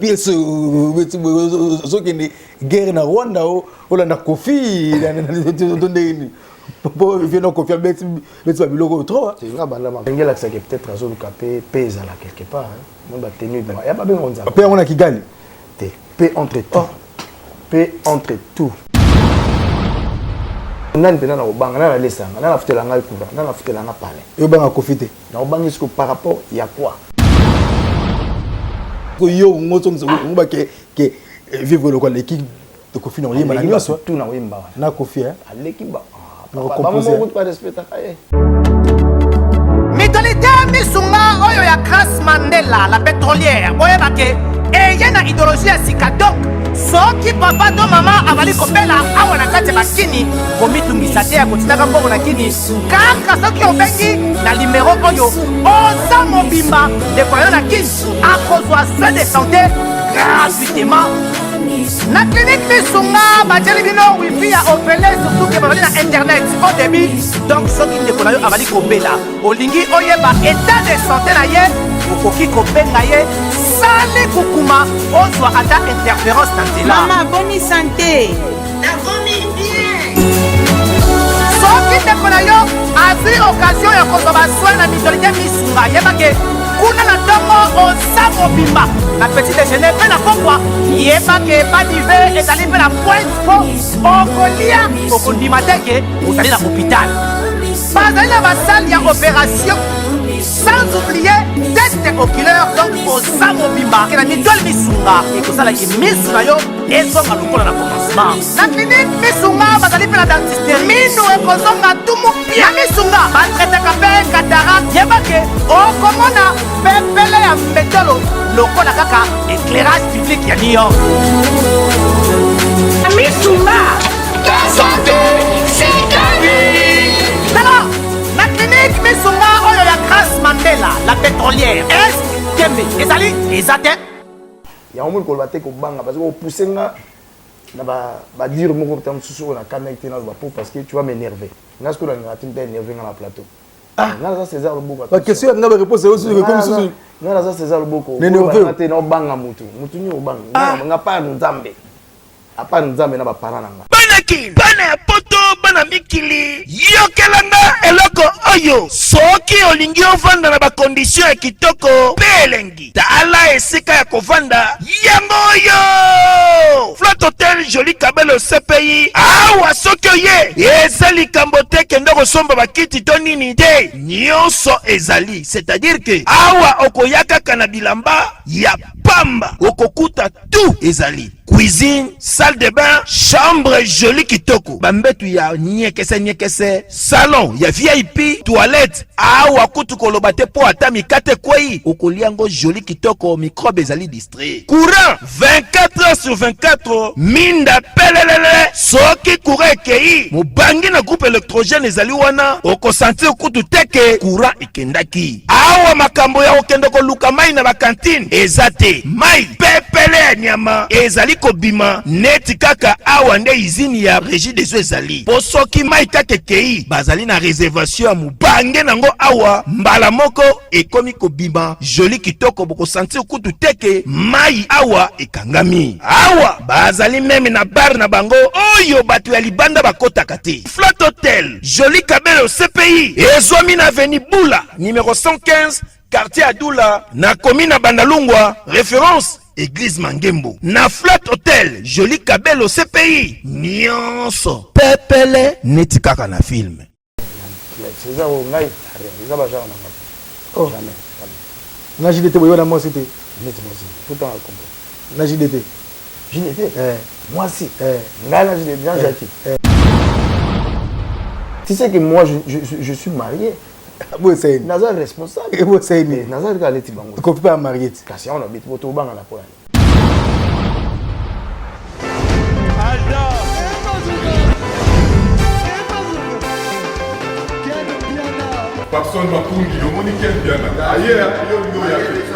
pièce guerre na Rwanda ou na Kofi pour venir confier bête babilo trop c'est nga bala ma ngela que peut-être azo capé pèse là quelque part on va tenir il y a pas besoin de ça paix on a Kigali paix entre tout paix entre tout nani pena na obanga na lesanga na futela ngai kuba na futela na pale yo banga Kofi na obanga jusqu'au par rapport il y a quoi ko yo ngoto ngba ke vivre le quoi l'équipe de Kofi non yema na nyoso tout na wimba na Kofi l'équipe ba Mentalité misunga oyo ya Grace Mandela la pétrolière boye bake eyena idéologie ya sika donc soki papa to mama avali kopela awa na kati bakini komitungisa te ya kotinaka mbongo na kini kaka soki obengi na numéro oyo oza mobimba ndeko yo na kini akozwa soin de santé gratuitement na clinique misunga bajeli bino wifi ya opele surtout ke bazali na internet au début donc soki ndeko na yo avali kobela olingi oyeba état de santé na ye okoki kobenga ye sali kukuma ozwa ata interférence na nzela mama boni santé nakomi bien soki ndeko na yo azwi occasion ya kozwa baswin na mitolite misunga yebake kuna na ntongo oza mobimba na petit déjeuner mpe na pokwa yebake badive ezali mpe na pointe po okolia okondima teke ozali na hôpital bazali na basale ya opération sans oublier test oculaire donc oza mobimba ke na mitole misunga ekosalaki misu na yo ezonga lokola na commencement na clinique misunga bazali mpe na dentiste minu ekozonga tumu pia misunga batretaka mpe katarak yebake okomona pepele ya mbetolo lokola kaka éclairage public ya New York misunga ta santé c'est ta vie tala na clinique misunga oyo ya Grace Mandela la pétrolière est kembe ezali eza te ya omoni koloba te kobanga parce que opousse nga na ba dire moko tam susu na connecté na ba parce que tu vas m'énerver nga ce que na ngati mpe énerver nga na plateau nga ça César Loboko la question nga ba réponse aussi comme susu nga ça César Loboko nga te na obanga mutu ni obanga nga pa nzambe apa nzambe na ba parana nga bana ya poto bana mikili yokelanga eloko oyo soki olingi ovanda na bakondisio ya kitoko mpe elengi tala esika ya kovanda yango oyo Flat Hotel Joli Kabelo CPI awa soki oye eza likambo te kende kosomba bakiti to nini te nyonso ezali c'est-à-dire que awa okoya kaka na bilamba ya pamba okokuta tout ezali cuisine, salle de bain, chambre jolie kitoko. Bambetu ya nyekese, salon ya VIP, toilette. Awa kutu kolobate po atami kate kwei. Okoliango jolie kitoko, microbe ezali distrait. Courant 24 heures sur 24. Minda pelelele. Soki courant ekei. Mubangi na groupe électrogène ezali wana. Oko sentir kutu teke. Courant ekendaki. Awa makambo ya okendoko luka mai na bakantine. Ezate. Mai pepele ya nyama. Ezali kobima neti kaka awa nde izini ya régie des eaux ezali po soki mai kaka kei bazali na réservation ya mubange nango awa mbala moko ekomi kobima joli kitoko boko sentir kutu teke mai awa ekangami awa bazali meme na bar na bango oyo bato ya libanda bakotaka te Flat Hotel Joli Kabelo CPI ezwami na avenue Bula numéro 115 quartier Adoula na commune Bandalungwa référence Église Mangembo na Flat Hotel Joli Kabelo CPI nyonso pepele neti kaka na film César ngai eza ba genre na jamais na JDT boyo na moi c'était neti moi si tout temps comprendre na JDT moi si ngai na JDT bien jati tu sais que moi je suis marié Moi c'est Nazar responsable. Et moi c'est né. Nazar ka leti bango. Ko pas marié. Kasi on habite moto banga la poya. Papson Mapungi, yo moni ken biana. Aye yo ya fait.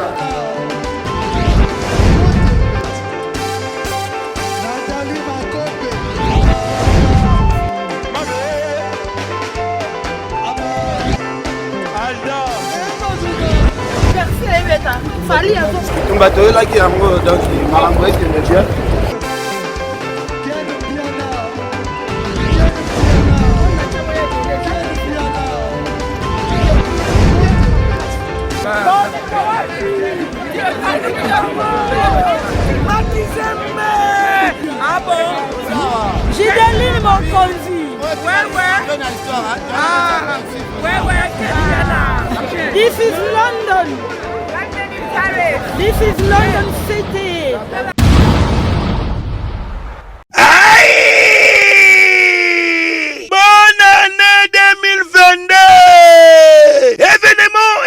Fali avant. bato oyelaki yango donc makambo ekende bien. Ah bon? Gideline Mokonzi. This is London. This is London City. Aïe! Bonne année 2022!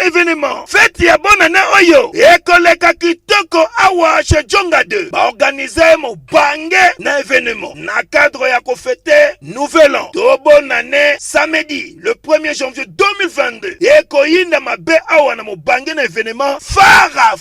Événement! Fête ya bonne année oyo! Ekoleka kitoko awa chez Djonga 2. Ba organiser mo bange na événement. Na cadre ya ko fêter nouvel an. To bonne année samedi le 1er janvier 2022. Ekoyinda mabe awa na mo bange na événement. Fara!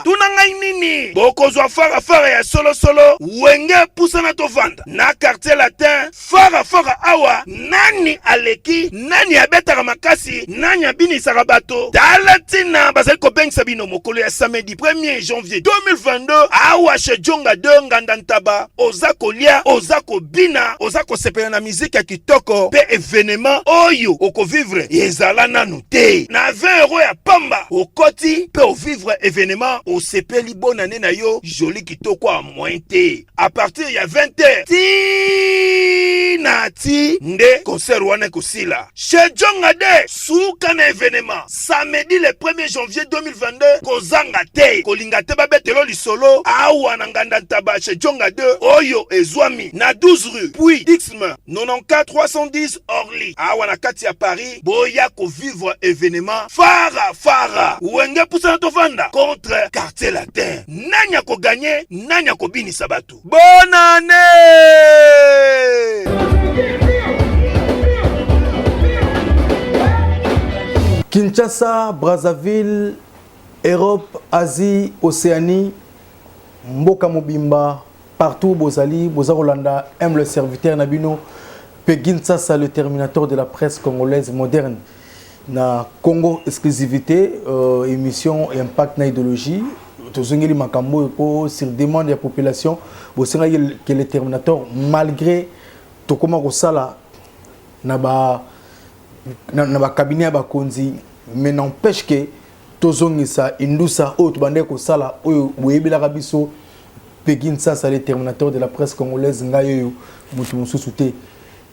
Tuna ngai nini? Bokozwa fara ya solo. Wenge pusana to vanda. Na quartier latin. Fara awa. Nani aleki? Nani abetaka makasi? Nani abinisaka bato? Talatina bazali kobengisa bino mokolo ya samedi 1er janvier 2022 awa chez Djonga 2 nganda ntaba oza kolia oza kobina oza kosepela na miziki ya kitoko pe événement oyo okovivre ezala nanu te na 20 € ya pamba okoti pe ovivre événement osepeli bonne année na yo joli kitoko a moins te à partir ya 20h ti nde concert wana kosila chez Djonga 2 suka na événement samedi le 1er janvier 2022 kozanga te kolinga te babetelo lisolo awa na nganda ntaba chez Djonga 2 oyo ezwami na 12 rue puis Dixme 94 310 Orly awa na kati ya Paris boya ko vivre événement fara wenge pusana to vanda contre quartier latin nanya ko gagner nanya ko binisa bato bonne année. Kinshasa, Brazzaville, Europe, Asie, Océanie, Mboka Mobimba, partout Bozali, Bozarolanda aime le serviteur Nabino, Kinshasa, le terminateur de la presse congolaise moderne. Na Congo exclusivité, émission et impact na idéologie. Tozongeli makambo sur demande de la population, Bosenga que le terminateur malgré Tokoma Rosala na cabinet ba konzi mais n'empêche que tozongisa indusa o tobande ko sala oyo boyebela biso Pekinsa ça le terminateur de la presse congolaise ngayo mutu mususu te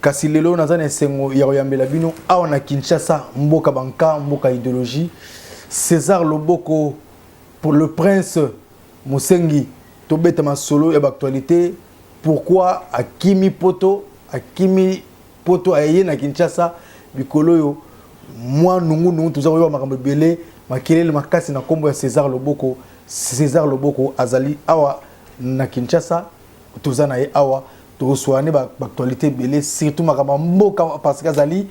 kasi lelo nazana sengo ya koyambela bino awa na Kinshasa mboka banka mboka idéologie César Loboko pour le prince Musengi tobeta masolo ya actualité pourquoi Akimi Poto aye na Kinshasa bikolo yo moi nungu toujours yo makambo belé makelele makasi na kombo ya César Loboko azali awa na Kinshasa tozana ye awa to soane ba actualité belé surtout makambo mboka parce que azali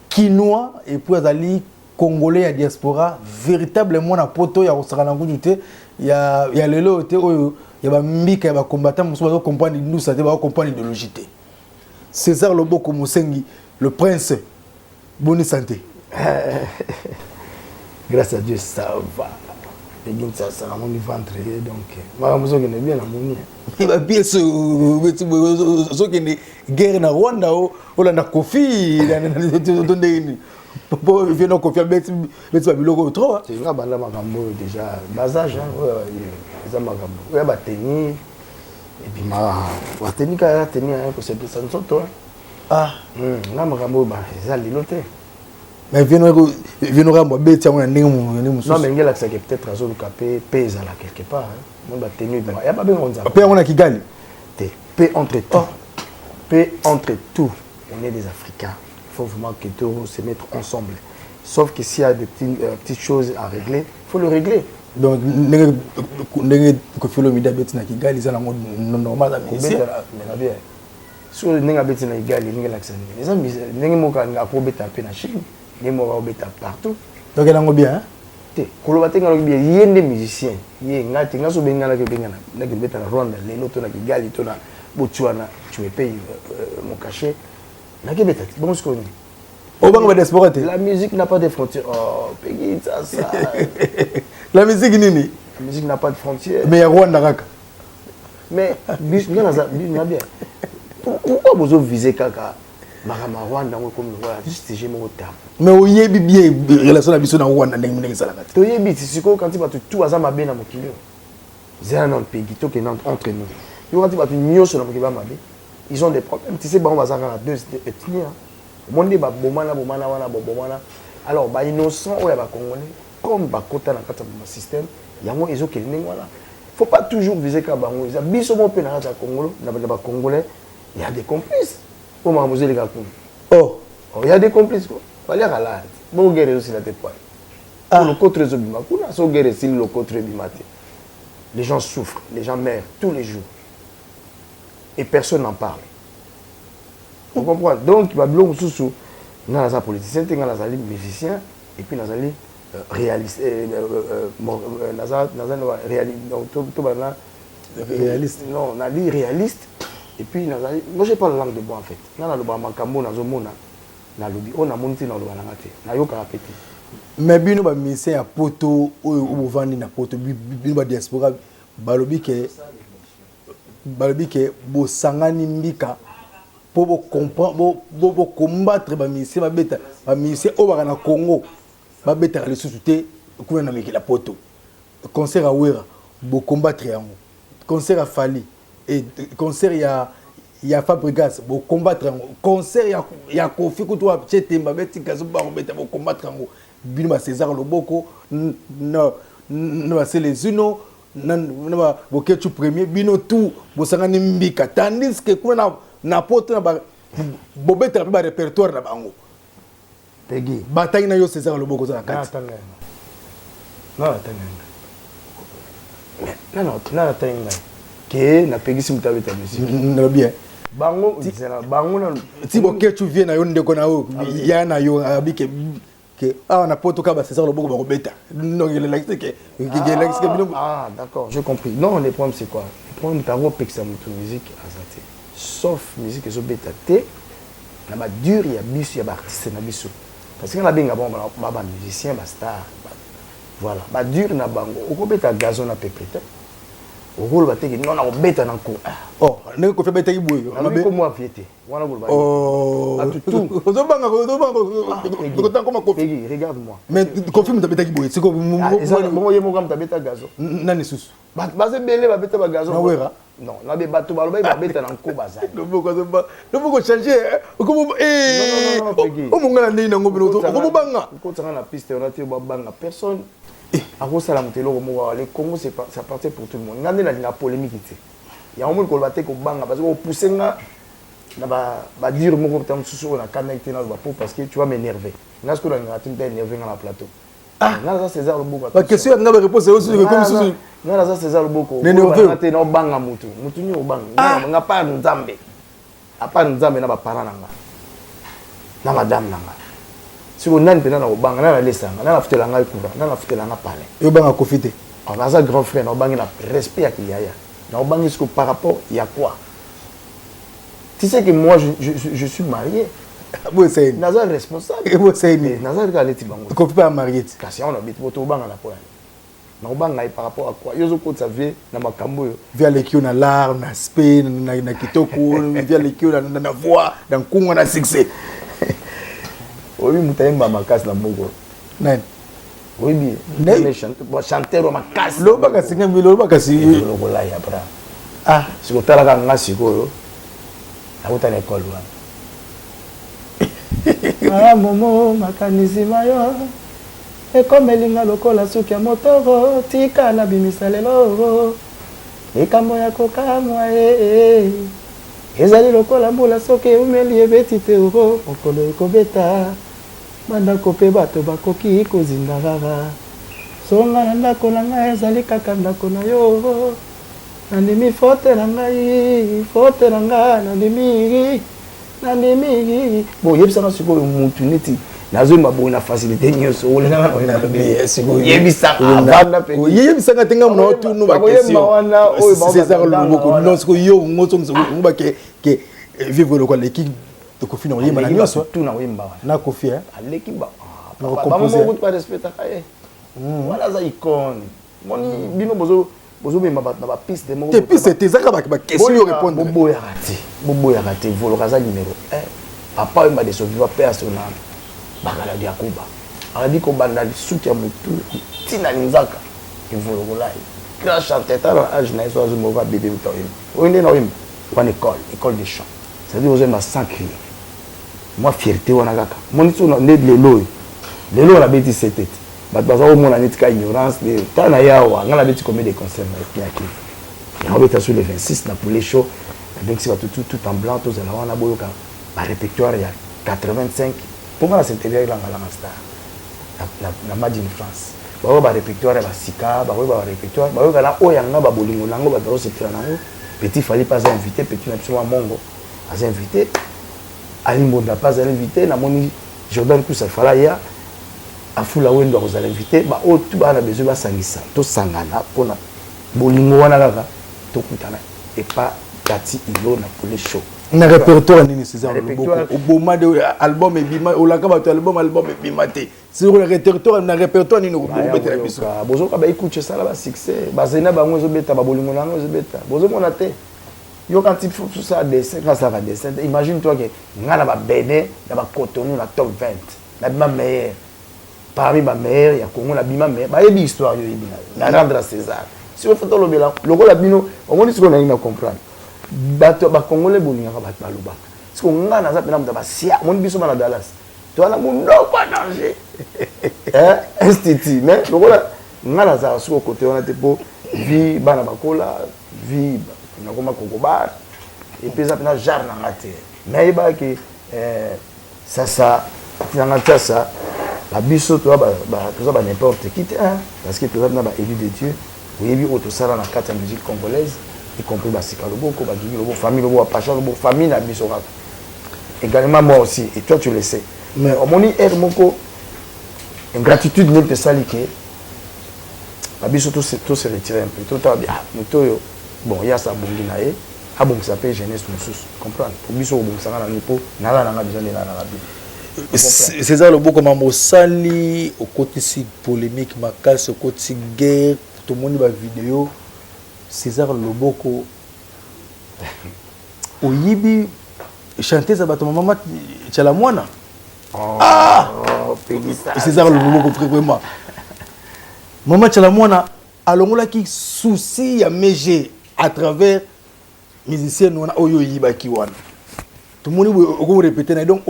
kinois et puis azali congolais ya diaspora véritablement na poto ya kosakana ngundu te ya lelo te oyo ya ba mbika ya ba combattant muso ba comprendre nous ça te ba comprendre idéologie te César Loboko Musengi le prince. Bonne santé. Grâce à Dieu, ça va. Ça a mon ventre. Donc, moi, je suis bien à mon il va bien ce qui est guerre na Rwanda ou la Kofi. Il vient de confier avec Babiloko trop. C'est une bande déjà. Basage, ils ont il y a tenir. Et puis, ma tenir, c'est plus ça. Ah, na makambo ba ezali loté mais viendra moi bête on ndenge non mais ngela que peut-être azo capé pesa là quelque part on va tenir il y a pas besoin de ça paix on a Kigali paix entre tout paix entre tout on est des Africains il faut vraiment que tous se mettre ensemble sauf que s'il y a des petites choses à régler il faut le régler donc ndenge ko filo mida bête na Kigali ça normal mais bien sur les nègres bêtes na Kigali les nègres l'accent les amis les nègres moka na probeta pe na Chine les moka obeta partout donc elle a bien te kolobate ngalo bien yende musicien ye ngati ngaso bengana ke bengana na ke beta na Rwanda les loto na Kigali to na Botswana tu me payes mon cachet na ke beta bon ce qu'on au banc de sport la musique n'a pas de frontières oh Peggy ça La musique nini? La musique n'a pas de frontières. Mais il y a Rwanda kaka. Mais bien. Pourquoi vous visez kaka? Marama Rwanda comme juste j'ai mon terme. Mais au yebi bien relation avec na Rwanda ndenge ndenge salaka. To yebi c'est quoi quand tu vas tout azama bien na mokili. C'est un pays qui toque entre nous. Quand tu vas tu nyos na mokili ba mabe. Ils ont des problèmes. Tu sais ba on va ça deux ethnies. Monde ba bomana. Alors ba innocent ou ba congolais comme ba kota na kata ma système, yango ezo kelning wala. Faut pas toujours viser ka bango. Ils biso mo pe na kata Congolo, na ba congolais, il y a des complices. Pour m'amuser les gars. Oh, il y a des complices quoi. Fallait râler. Bon guerre aussi la tête pas. Pour le contre bima, kuna so guerre si le contre bimate. Les gens souffrent, les gens meurent tous les jours. Et personne n'en parle. Vous comprenez? Donc Babylon sous na za politicien, na za musicien et puis na za réaliste réaliste non on a dit réaliste et puis moi j'ai pas la langue de bois en fait na loba makambo na zomona na lobi on a monté na loba na ngate na yoka rapeti mais bino ba musicien ya poto oyo obovandi na poto bino ba diaspora balobi ke bo sangani mbika pour comprendre pour combattre ba musicien ba musicien au na Congo ba beta les sous-souté kuna na meki la poto concert à Wera bo combattre yango concert à Fali et concert ya Fabregas bo combattre yango concert ya Kofi Kutuwa Chetemba beti kazo ba beta bo combattre yango bino ba César Loboko no ba c'est les uno na ba bo ketu premier bino tout bo sangani mbika tandis que kuna na poto na ba bobeta ba répertoire na bango Peggy bataille na yo César Loboko za kati non que na Peggy si mutabeta musique na bien bango na ti boke tu viens na yo ndeko na yo ya na yo abike que na poto ka ba César Loboko ba kobeta non il est que d'accord j'ai compris non le problème c'est quoi le problème ta repexam musique azate sauf musique zo beta te na ba dur ya biso ya ba artiste na biso parce que na benga bon ba musicien ba star voilà ba dur na bango oko beta gazon na pepeta o rôle ba teki non na ko beta na ko oh ne ko fe beta iboy na be ko mo afiete wana ko ba oh tout zo banga ko tan ko ma ko Peggy regarde moi mais confirme ta beta iboy c'est ko mo yemo kam ta beta gazon nani susu ba se bele ba beta ba gazon na Wera non na be bato ba lo ba beta na ko bazali le boko changer ko o mo ngala ndina ngobino ko mo banga ko tsanga na piste on a te ba banga personne a kosala motelo ko le Congo c'est parti pour tout le monde ngande na la polémique té ya on mo ko ba te ko banga parce que o pousser nga na ba dire mo ko tam susu na connecter na ba parce que tu vas m'énerver nga ce que na ngati m'énerver na plateau nga ça César Loboko la question nga ba réponse aussi comme susu nga ça César Loboko na te no banga mutu ni o banga nga pa nzambe apa nzambe na ba parana nga na madame nanga si on a na obanga na lesanga na futela nga kuba na futela nga pale yo banga kofite on a ça grand frère na obanga na respect ya kiyaya na obanga jusqu'au par rapport ya quoi tu sais que moi je suis marié bo c'est naza responsable bo c'est ni naza ka leti bango ko pas marié kasi on habite moto obanga na poa na obanga par rapport à quoi yo zo ko savie na makambo yo via les na l'art na aspect na kitoko via les na voix dans kungo na succès. Oui, mutaimba makasi na moko. Nani? Oui, bien. Chanteur makasi. Lo baka singa milo baka si lo kola ya bra. Ah, sikotala ka ngasi ko. Akuta na école wa. Ah momo makanisi mayo. E komelinga lokola suki ya motoro tika na bimisalelo. E kambo ya kokamwa ezali lokola mbula soki umeli ebeti te oro okolo ekobeta bandako mpe bato bakoki kozinga kaka songa na ndako na ngai ezali kaka ndako na yo nandimi fote na ngai nandimi bo yebisaka sikoyo mutu neti nazoyemba boye na facilité nyonso yebisaka te nga mona otunu baquestioncésar Loboko non siko yo ngoba ke vivre lokola leki tokofi na oyemba na nyonso tu na oyemba na kofi aleki ba ba mo pas respecta kaye Voilà ça icône. Moni bino bozo bema na ba piste moko. Tes pistes tes zaka ba question répondre. Bobo ya raté volo kaza numéro 1. Papa m'a de sauver personnel. Bakala dia kuba. A dit ko banda suki ya mutu tina nzaka. Volo kolai. Crash chanter ta âge na so mo va bébé utaim. Oinde na wimba. Kwa école de chant. C'est-à-dire aux hommes sans crier. Moi fierté wana kaka. Moni so na lelo. Lelo la bêtise c'était. But baza au monde anetika ignorance de tana yawa ngala beti combien de concerts na qui. On va être sur le 26 na pour les shows. Donc c'est tout en blanc tous là wana boyoka. Ba répertoire ya 85 pour moi c'est intérieur là ngala master. Na Made in France. Ba répertoire ya basika, ba répertoire, ba yoka o yanga ba bolingo nango ba daro c'est nango. Petit fallait pas inviter petit na biso mongo. As invité Ali Mbonda pas invité na moni Jordan Kousa fallait ya afula wendo vous allez inviter ba o tout ba na besoin ba sangisa to sangana pona bolingo wana kaka to kutana et pas kati ilo na pour les shows na répertoire nini César Loboko oboma de album et bima o la ka ba album et bima te sur le répertoire na répertoire nini ko betela biso bozo ka ba écoute ça là ba succès ba zena ba ngozo beta ba bolingo na ngozo beta bozo mona te yo quand il faut tout ça dessin quand ça va dessin imagine toi que ngala ba bene na ba Cotonou na top 20 na bima meilleur parmi ma mère, il y a Congo la bima mère, bah il y a histoire yo ibina. La rendre à César. Si on fait tout le bela, le gros la bino, on va dire ce qu'on a eu à comprendre. Bato ba Congolais bolinga ba baluba. Parce qu'on a na za pena mutaba sia, mon biso na Dallas. Toi là mon non pas danger. Institut, mais le gros la ngana za sur côté on a te po vie bana bakola, vie na koma kokobar et puis ça pena jar na ngate. Mais ba que ça na ça la biso toi ba n'importe qui parce que toi na ba élu de Dieu oui bi auto sala na carte musique congolaise y compris ba Sika Loboko ba Guigui Loboko famille Loboko Pacha Loboko famille na biso également moi aussi et toi tu le sais mais au moni air moko ingratitude ne te salike la biso tout se retirer un peu tout ta bien muto bon il y a ça bongi na e a bon ça peut jeunesse mususu comprendre pour biso bon ça na nipo na la na besoin de na la vie. César Loboko mamosali au côté si polémique makasi au côté si guerre tout le monde va vidéo César Loboko oyibi chanter ça bato maman tchala mwana César Loboko vraiment maman tchala mwana alongola ki souci ya meje à travers musicien wana oyo yiba ki wana tout le monde go répéter na donc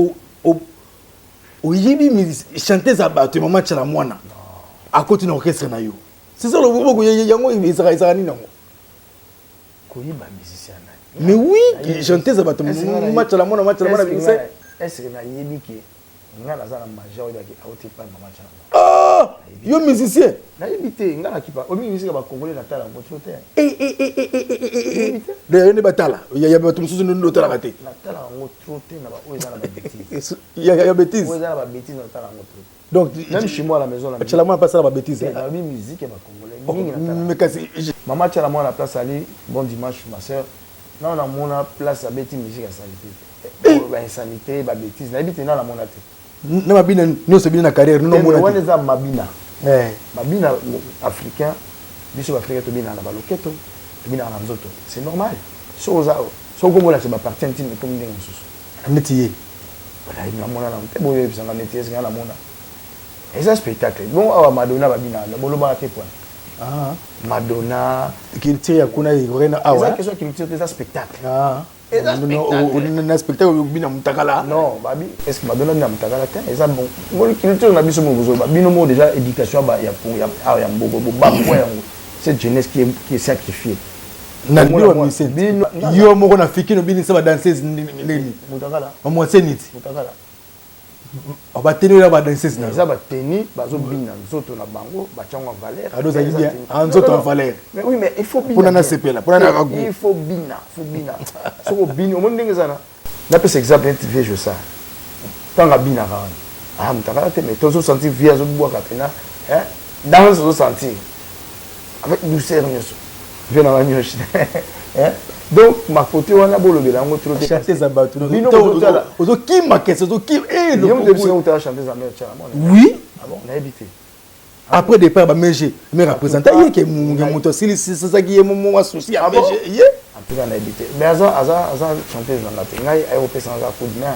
oyibi chanter za bato maman tchala mwana à côté na orchestre na yo c'est ça le Loboko yango izaka nini nango koyiba musicien mais oui chanter za bato maman tchala mwana musicien est-ce que na yebi ki ngala za na major ya ki auti pa maman tchala yo musicien na yebi te ngala ki pa o musicien ba congolais na tala ngo trote de ne batala ya bato mususu ndo tala te na tala ngo trote na ba o za na ba bêtise ya bêtise o za na ba bêtise na tala ngo trote donc même chez moi à la maison la tchala mwana passe la ba bêtise la musique ba congolais ningi na tala mais kasi maman tchala mwana la place ali bon dimanche ma sœur non na mona place à bêtise musique à sanité ba insanité ba bêtise na yebi te na la mona te na mabina nyonso bina na carrière no mona wana za mabina mabina africain biso africain to bina na baloketo to bina na nzoto c'est normal so comme là c'est ba partie intime comme ndenge mususu neti ye voilà ina mona na te boyo bisanga neti ye singa na mona et ça spectacle bon awa Madonna babina na bolo ba te point Madonna culture ya kuna irena awa ça question culture c'est spectacle on a spectacle bina mutakala non babi est-ce que Madonna na mutakala te et ça bon mon culture na biso mo bozo bino mo déjà éducation ba ya pour ya mbogo ba point cette jeunesse qui est sacrifiée na bio mise yo moko na fiki no bini sa danseuse nini mutakala maman seniti mutakala aba teni la ba danseuse na ça ba teni bazo bina nzoto na bango ba chango valeur ado za bien nzoto en valeur mais oui mais il faut bina pour na sepela pour na kagu il faut bina so ko bina o monde ngezana na pese exemple interview je ça tanga bina ka mutakala te mais tozo sentir via zo bois kapena dans zo sentir avec douceur nyoso vient dans la nyoshi donc ma côté on a beau le bilan trop chanter za bato ozo ki makese ozo ki le monde de chanter za mère tchala oui ah bon on a évité après départ ba MG me représenter yé que moto sili c'est ça qui est mon associé à MG yé en tout cas na habité mais aza chanteuse na te ngai ay opé sans coup de main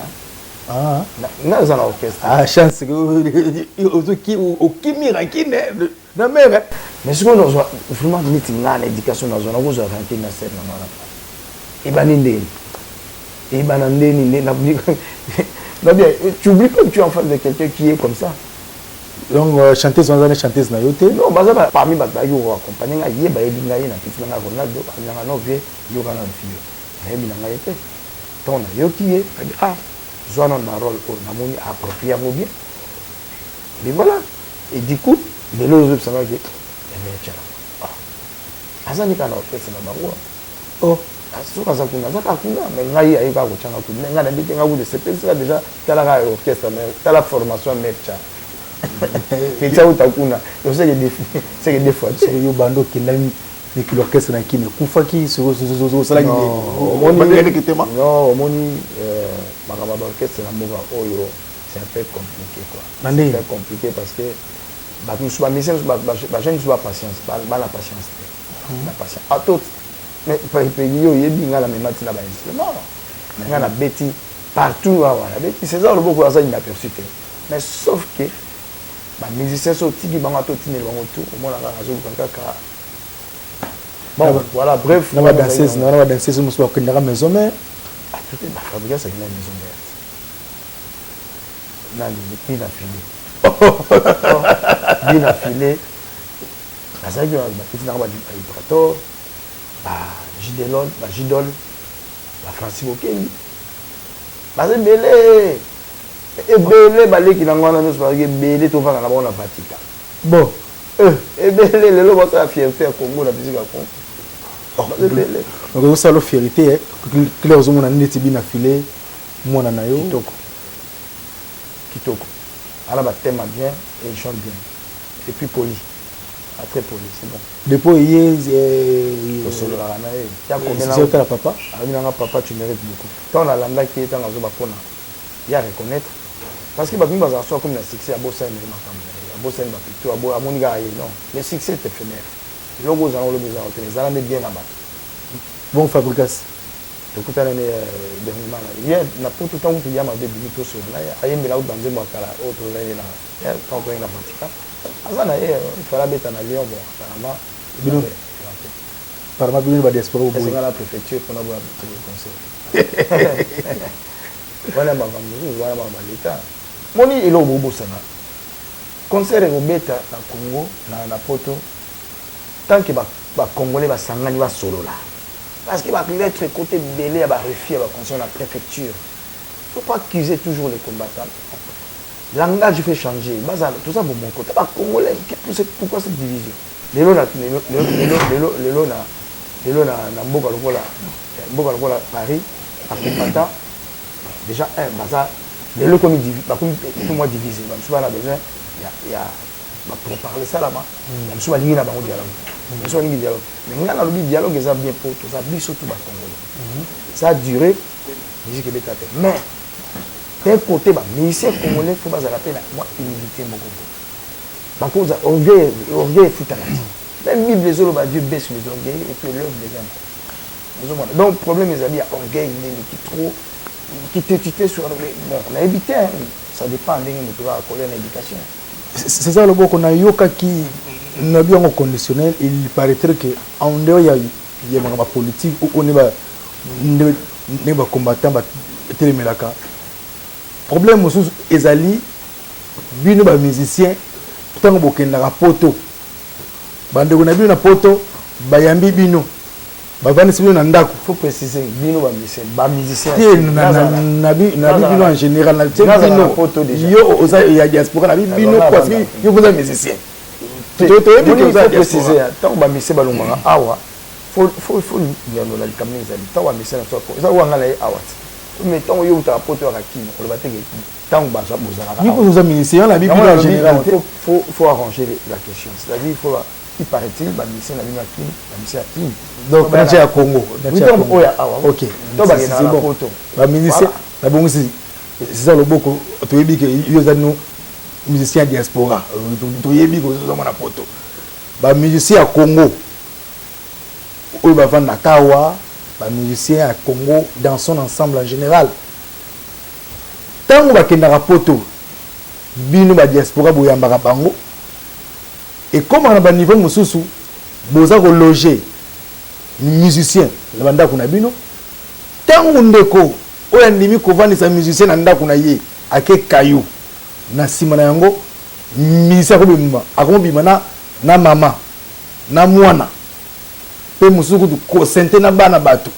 ah ngai za na orchestre ah chance que qui au kimira qui ne na mère mais ce qu'on a vraiment meeting na éducation na zona gozo ranking na scène na mara ibana ndeni na bien tu oublies pas que tu es en face de quelqu'un qui est comme ça. Donc chanteuse chanteuse na yote non baza parmi ba yo accompagner nga yeba ebinga ye na petit na Ronaldo na no vie yo kana fio ebi na ngaite ton na yo qui est zona na rôle na moni approprié mo bien mais voilà et du coup les autres ça va que mais tiens azani kana orchestre na bango oh soka za kuna mais ngai ayika ko changa ku nga na bite nga ku de c'est déjà tala ka orchestre mais tala formation mecha Pizza utakuna. C'est que des fois c'est yo bando qui n'a mis l'orchestre na qui ne kufaki sur sala ni non moni makaba orchestre na moga oyo c'est un peu compliqué quoi. C'est très compliqué parce que nous sommes mission ba jeune soit patience ba la patience la patience à tout mais yo yebi nga la même matina ba instrument nga na beti partout voilà beti c'est ça le beaucoup ça inaperçu mais sauf que les musiciens sont tous les bon voilà bref on va danser sur la maison mais tout est fabriqué c'est une maison verte bien affilé ça que petit narba vibrator Gidol Francis Okengi c'est belé et belé balé qui n'a pas nous parce que belé tout va dans la bonne pratique bon et belé le lobo ça fierté Congo la musique à Congo donc ça la fierté clair aux hommes neti bien affilé moi na yo kitoko ala ba thème bien et il chante bien et puis poli très poli c'est bon depuis hier solo la na e ya combien là papa amina papa tu mérites beaucoup tant la landa qui est dans zo ba pona ya reconnaître parce que bato baza so comme le succès à bossa mais makambo à bossa ba plutôt à bo amoniga non le succès est éphémère logo za le besoin les ala bien là-bas bon fabrication tokutana ne dernièrement là na pour tout temps tu yama de bimito so na ayembe la ubanze mwakala auto là ya tant que na pratique azana il fallait beta na Lyon bon apparemment bino parma bino ba diaspora c'est dans la préfecture pour avoir le conseil voilà ma femme voilà ma l'état moni elo bobo sana concert au beta na Congo na poto tant que ba congolais ba sangani ba solo là parce que va l'être côté belé va refier va concernant la préfecture faut pas accuser toujours les combattants langage fait changer bazal tout ça pour mon côté pas congolais pourquoi cette division lelo na mboka lokola Paris à combattant déjà un bazal lelo comme tout moi divisé ba souvent on a besoin il y a pour parler ça là-bas même souvent ligne na bango dialogue mais souvent ligne dialogue mais ngana le dialogue est bien pour tout ça biso tout ba congolais ça a duré musique bétate mais d'un côté bah musicien congolais faut pas à la peine moi humilité beaucoup par contre orgueil fouta même Bible les autres bah Dieu baisse les orgueils et puis l'œuvre les hommes donc problème les amis orgueil qui trop qui t'étudier sur bon on a évité ça dépend de nous va coller l'éducation c'est ça le beau qu'on a yoka qui n'a bien au conditionnel il paraîtrait que en dehors il y a ma politique où on est ba combattant ba télémelaka problème aussi ezali bino ba musicien tant bokenda ka poto bande ko na bino na poto bayambi bino bavandi bino na ndako faut préciser bino ba musicien na bino en général na bino yo oza ya diaspora na bino parce que yo vous êtes musicien to préciser tant ba musicien balonganga awa faut nyano la kamne ezali tant ba musicien na soko eza wanga la awa mais tant yo ta poto ya kini ko ba teke tant ba za bozala ni ko oza musicien la bino en général faut arranger la question c'est-à-dire il faut il paraît-il ba musicien na bino akini ba musicien akini donc na ya Congo OK to ba na poto ba musicien la bongo c'est ça le boko to yebi que yo za no musicien diaspora toyebi kozozama na poto bamusicien ya Congo oyo bavanda na Kawa bamusicien ya Congo dans son ensemble en général ntango bakendaka poto bino badiaspora boyambaka bango ekomaka na baniveau mosusu boza kologe musicien na bandako na bino ntango ndeko oyo andimi kovandisa musicien na ndako na ye ake kayo na nsima na yango musicien akomobima na mama na mwana mpe mosusu kutu kosente na bana bato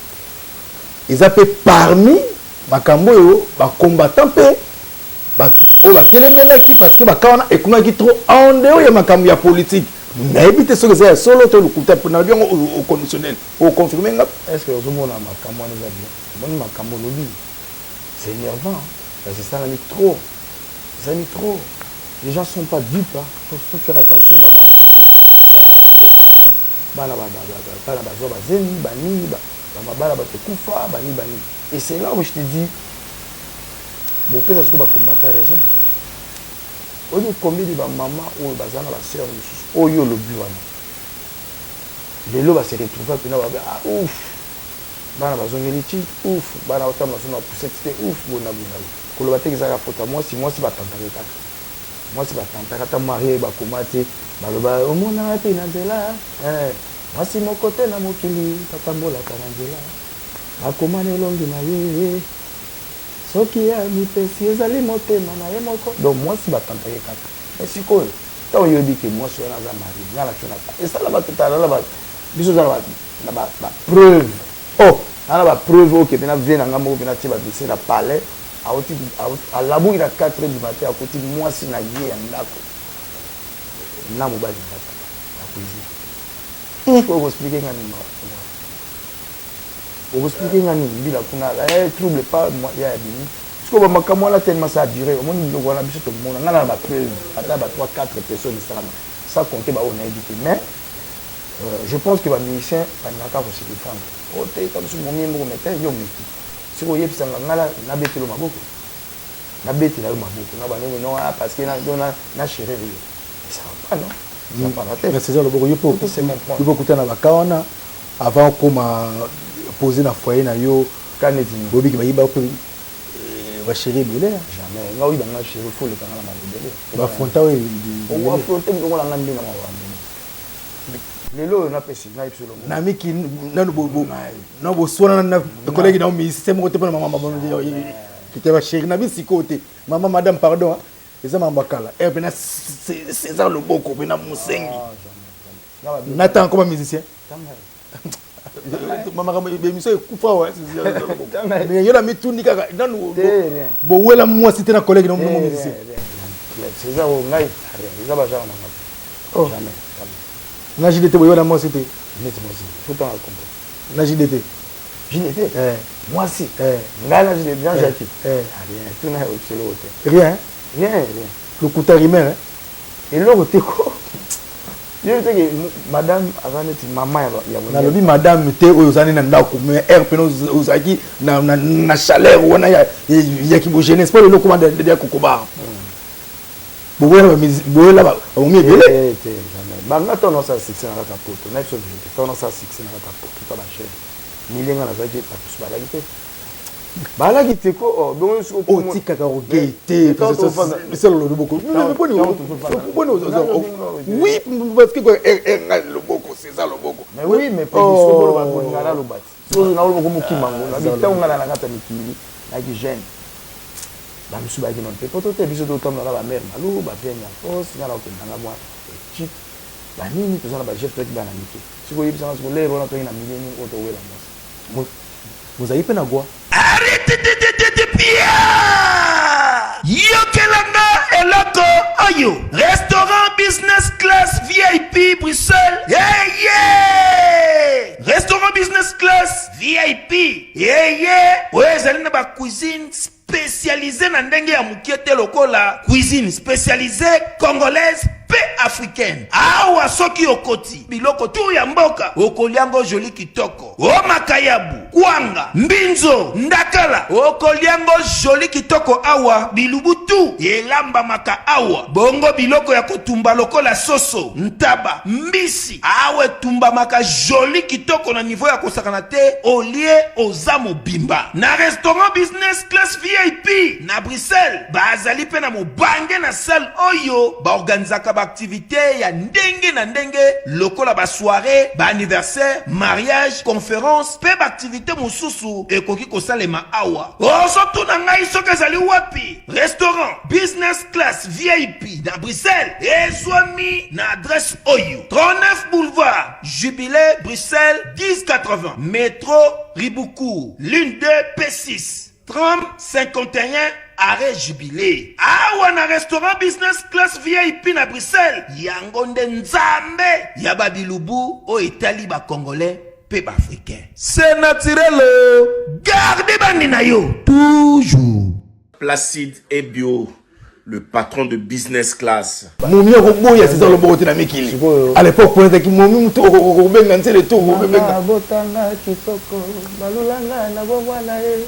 eza mpe parmi makambo oyo bacombattant mpe oyo batelemelaki parce que bakawana ekungaki trop en dehors ya makambo ya politique nayebi te soki eza ya solo to lokuta na yango au conditionnel au confirmer nga est-ce que ozomona makambo wana eza bien omoni makambo olobi c'est énervant parce que ça n'a mis trop ça n'a mis trop les gens sont pas dupes faut faire attention maman mosusu esalama na mboka wana bana bazwa bazemi banini bamabala batekufa bani et c'est là où je te dis bopesa siko bacombattant raison oyo combien de bamama oyo baza na baseur mosusu oyo olobi wana lelo base retrouve mpena babe ouf bana bazongeli ti ouf bana otambola so na poussette te ouf bonabonalo koloba te ezaka fota mwasi batantaka kaka mwasi batantaka ata marie bakoma te baloba omonaka mpe na nzela mwasi moko te na mokili batambolaka na nzela bakoma na elongi na ye soki ya mipesi ezali motema na ye moko donc mwasi batantaka kaka mais sikoyo ntango oyebi ke mwasi wana aza mari nga na kio na ta esala bato talala biso oza na bapreuve ana bapreuve oyo ke mpena vie na nga moko mpena tie badossier na palais alabuki na 4 heures du matin akoti mwasi na ye ya ndako na mobali ndako akuizi okoexplike nga nini okoexplike nga nini mbila kuna trouble pas ya ya bini siko bamakambo wana tellement ça a duré omoni biloko wana biso tomona nga na bapreuve ata ba 3-4 personnes esalama sans compter baoyo nayebi te mais je pense que bamusicien balingaka kose défendre oteka biso momie moko mete yo meki siko oyebisanga nga nabetela yo maboko nabetela yo maboko na banenge non parce que na chérir yo ça va pas non César Loboko, il faut écouter na bakawana avant comme poser na foyer na yo kaneti bobi ki bayiba ko ba chéri belé jamais nga oui banga chéri faut le kanga na belé ba fronta we on va fronter ngo la ngandi na mawa lelo na pesi na ipsolo na miki na no bo sona na collègue na mi système ko te pa mama qui te ba chéri na bi sikote maman madame pardon eza mambakala pena César Loboko pena Musengi Nathan comme musicien mama kama émission ekufa wa mais yo la mituni kaka nanu bo wela moi c'était na collègue non musicien César ngai eza ba jana mama jamais na JDT bo yo la moi c'était faut t'en comprendre na JDT moi si ngai na JDT Jean Jacques rien tout na au rien le coup tarimé et là côté quoi je sais que madame avant d'être maman na lobi madame te oyozani na ndako mais air peno ozaki na chaleur wana ya ki bo jeunesse pas le lokoman de kokoba boyela ba omi ebele banga tono sa succès na kapoto na so vite tono sa succès na kapoto to ba cher milenga na zaki patus ba la gite bala gite ko donc so ko tika ka ogete c'est le Loboko oui parce que le Loboko c'est ça le Loboko mais oui mais pas so ba ko ngala lo bati so na lo ko mukimango na bita ngala na kata mikili na ki jeune ba misu ba ki non pe poto te biso to tomba la ba mère malu ba penya o singala ko ndanga mwa chip ba nini to sana ba chef truc ba na miki siko yibisa ngo le rona to ina mileni o to wela mo Mozaï Penagua. Arrêtez de bien. Yokelanga eloko oyo. Restaurant business class VIP Bruxelles. Yeah. Restaurant business class VIP. Yeah. Ouais, zali na ba cuisine spécialisée na ndenge ya mukiete lokola. Cuisine spécialisée congolaise pe africaine. Awa soki okoti. Biloko tu ya mboka. Okoliango joli kitoko. o makayabu kwanga mbinzo ndakala okoliango joli kitoko awa bilubutu elambamaka awa bongo biloko ya kotumba lokola soso ntaba mbisi awe tumbamaka joli kitoko na niveau ya kosakana te olie oza mobimba na restaurant business class VIP na Bruxelles bazali pe na mobange na salle oyo baorganizaka baaktivité ya ndenge na ndenge lokola basoirée baanniversaire mariage conférence pe baaktivité mosusu ekoki kosalema awa ozotuna ngai soki ezali wapi restaurant business class VIP na Bruxelles ezwami na adresse oyo 39 boulevard Jubilé Bruxelles 1080 métro Ribuku l'une de P6 30 51 arrêt Jubilé awa na restaurant business class VIP na Bruxelles yango nde nzambe ya babilubu o etali ba congolais pe ba africain c'est naturel gardez bandi na yo toujours Placide et Bio, le patron de business class. Momi okoboya c'est dans le bokote na mikili. À l'époque pour être qui momi muto okobenga ntele to okobenga. Botanga kitoko balulanga na bobwana e.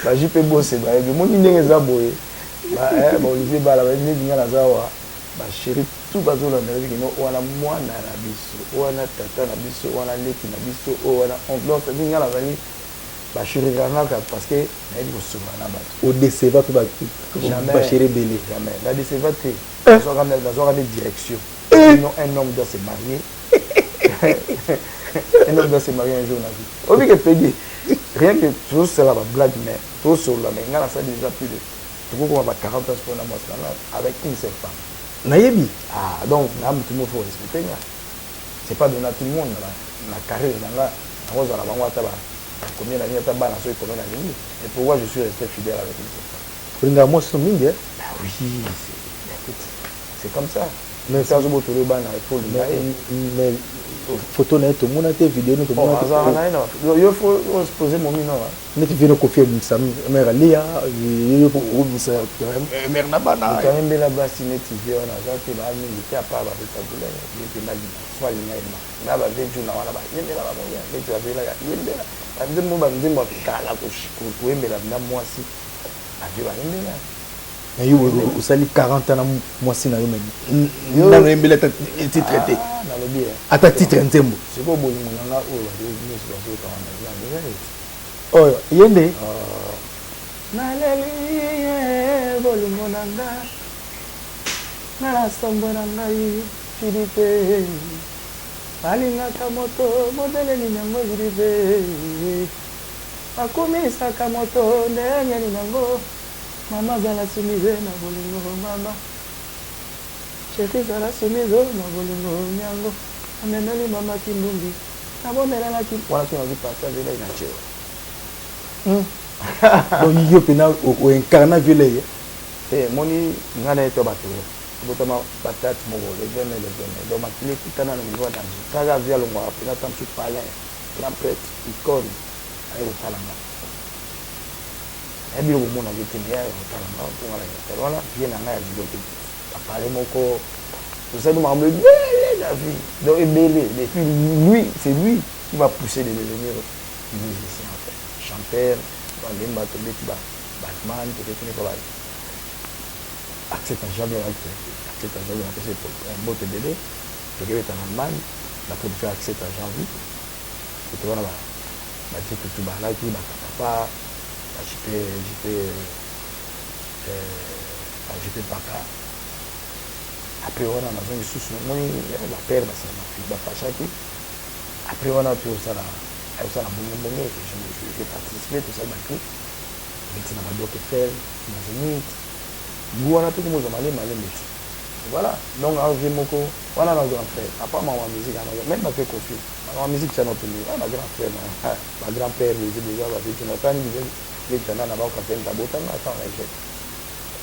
Ba jipe bosse ba e moni ndenge za boye. Ba Olivier Bala ba ndenge ngana zawa. Ba chéri tout bazola na vie no wana mwana na biso. Wana tata na biso, wana leki na biso, wana oncle ndinga la vali. Bachiri ranaka parce que naïd bosoma na bato au déceva tout bachiri belé jamais la déceva te dans une direction sinon un homme doit se marier un homme doit se marier un jour dans la vie au lieu que payer rien que tout cela va blague mais tout sur la main là ça déjà plus de tout qu'on va 40 ans pour la mort avec une seule femme naïbi donc là tout le monde faut respecter c'est pas donner à tout le monde la carrière dans la rose à la banque combien d'années tu as balancé combien d'années et pourquoi je suis resté fidèle avec lui pour moi c'est mingi oui écoute c'est comme ça mais ça je botte le ban il faut le mais photo na to mona te vidéo no to mona il faut se poser mon nom mais tu viens de confier ça mère Lia il faut vous ça mère na bana quand même la base cinétique on a ça que la militaire pas avec ta douleur il était mal soit l'inaïma na ba veju na wala ba yendela ba moya mais tu avais là yendela andemo ba ndimo kala ko embela na mwasi aviwa yendela na yo usali 40 ans mwasi na yo même na no embela ti traité na lo bien ata titre ntembo c'est ko bolingo nga o ba de news ba so ka na oh yende na leli bolingo nanga na sombo nanga chiripe alingaka moto modeleli nango ziripe akumisaka moto ndengeni nango mama zala sumize na bolingo mama chefi zala sumizo na bolingo nyango amemeli mama kimbumbi nabomelelaki wana so nazipasa vile inachewa donc yo pena o incarna vile moni ngana eto bato botama patate moko le gene donc makile kitana na niveau danger kaga via longo apela tam su palais lampet icône ayo talanga ebi lo mona gete bien talanga pour la voilà bien na ngaya bilote apale moko vous savez ma me la vie donc ebele et puis lui c'est lui qui va pousser de devenir musicien en fait chanteur dans les bateaux betiba Batman peut-être n'est pas accepte jamais accepte jamais c'est pour un beau bébé le gars est en Allemagne la production accepte à janvier et tu vois là bah tu tout bas là qui bah pas j'étais pas après on a besoin de sous moi la père ça m'a fait bah pas chaque après on a tout ça là bon je participer tout ça dans tout mais tu n'as pas d'autre faire dans une wana tout mo zamale malé voilà donc arrivé moko wana na grand frère papa ma musique même pas fait confiance ma musique ça notre ma grand frère ma grand père les déjà va dire na tani les tana na ba ka tenta botanga attends la jet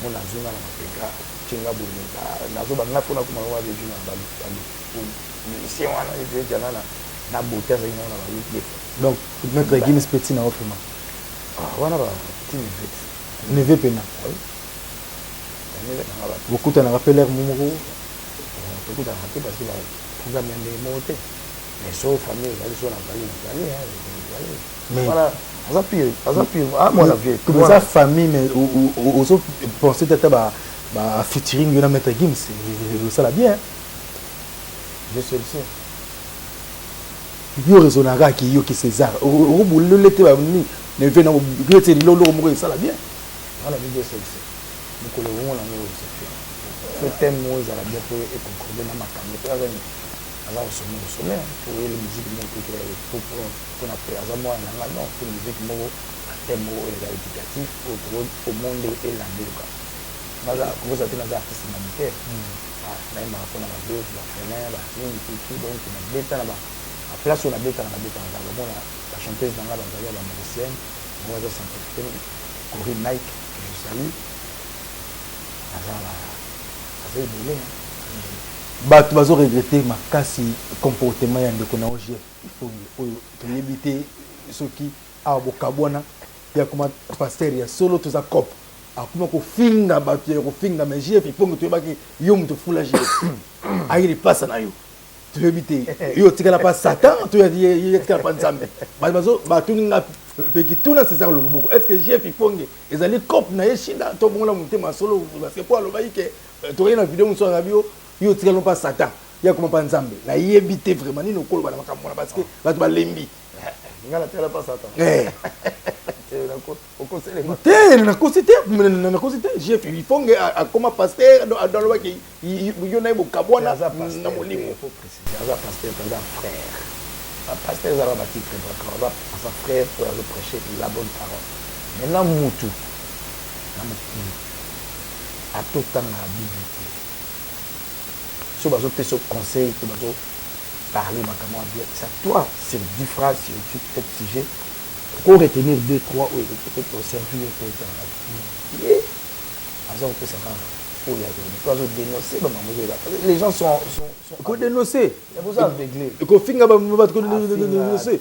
mon azunga na mapeka chinga bulu na zo ba ngafuna kuma wa de juna ba ici wana les jana na botia za ina na ba lutte donc mettre Guinness petit na offre ma wana ba tini vet neve pena beaucoup t'en rappelle l'air momoko beaucoup d'arrêter parce que la programme est monté Mais sauf famille, ils sont en famille. Mais voilà, ça pire. Ah, moi la vie. Comme ça famille mais aux autres penser peut-être bah featuring na Maître Gims, ça la bien. Je sais le sais. Yo raisonnera qui yo qui César. Au bout le l'été va venir. Ne vient au l'été lolo mo ça la bien. Voilà, je sais le sais. Donc le moment là moi c'est fait. Ce thème moi ça la bien pour et concorder dans ma caméra. Alors sommet pour les musiques moi pour la paix à moi là non pour musique moi thème moi éducatif au monde et la déca. Voilà, vous êtes un artiste humanitaire. Là il m'a rappelé la bête, la fenêtre, la ligne tout donc la bête là-bas. La place où la bête là la chanteuse dans la musicienne, moi je sens que Corinne Nike, je salue. Ça fait brûler. Bato bazo regretter makasi comportement ya ndeko na oje il faut to éviter ceux qui a bokabona ya kuma pasteur ya solo to za cop akuma ko finga bato ya ko finga mais jef il faut que tu baki yo mtu fula jef ayi passa na yo to éviter yo tikala pas satan to ya tikala pas nzambe bato ninga peki tuna César Loboko est-ce que jef il faut que ezali cop na yeshinda to bongola mutema solo parce que pour lo baike to rien na vidéo muso ngabio yo tikalo pas satan ya comment pas nzambe na yebité vraiment ni nokolo bana makambo parce que bato balembi ngala tela pas satan au conseil na consulter chef il faut que comme pasteur dans le qui yo na bo kabwana na molimo il faut préciser ça pasteur c'est un frère pasteur ça va titre va sa frère pour prêcher la bonne parole maintenant mutu na mutu a tout temps na Bible si vous avez ce conseil, si vous avez parlé, c'est à toi, sur 10 phrases, sur 7 sujets, pour retenir 2, 3, ou peut-être pour servir pour être dans la vie. On peut savoir où il y a des dénoncer, les gens sont. Qu'on dénoncer. Vous avez réglé. Qu'on finga dénoncer.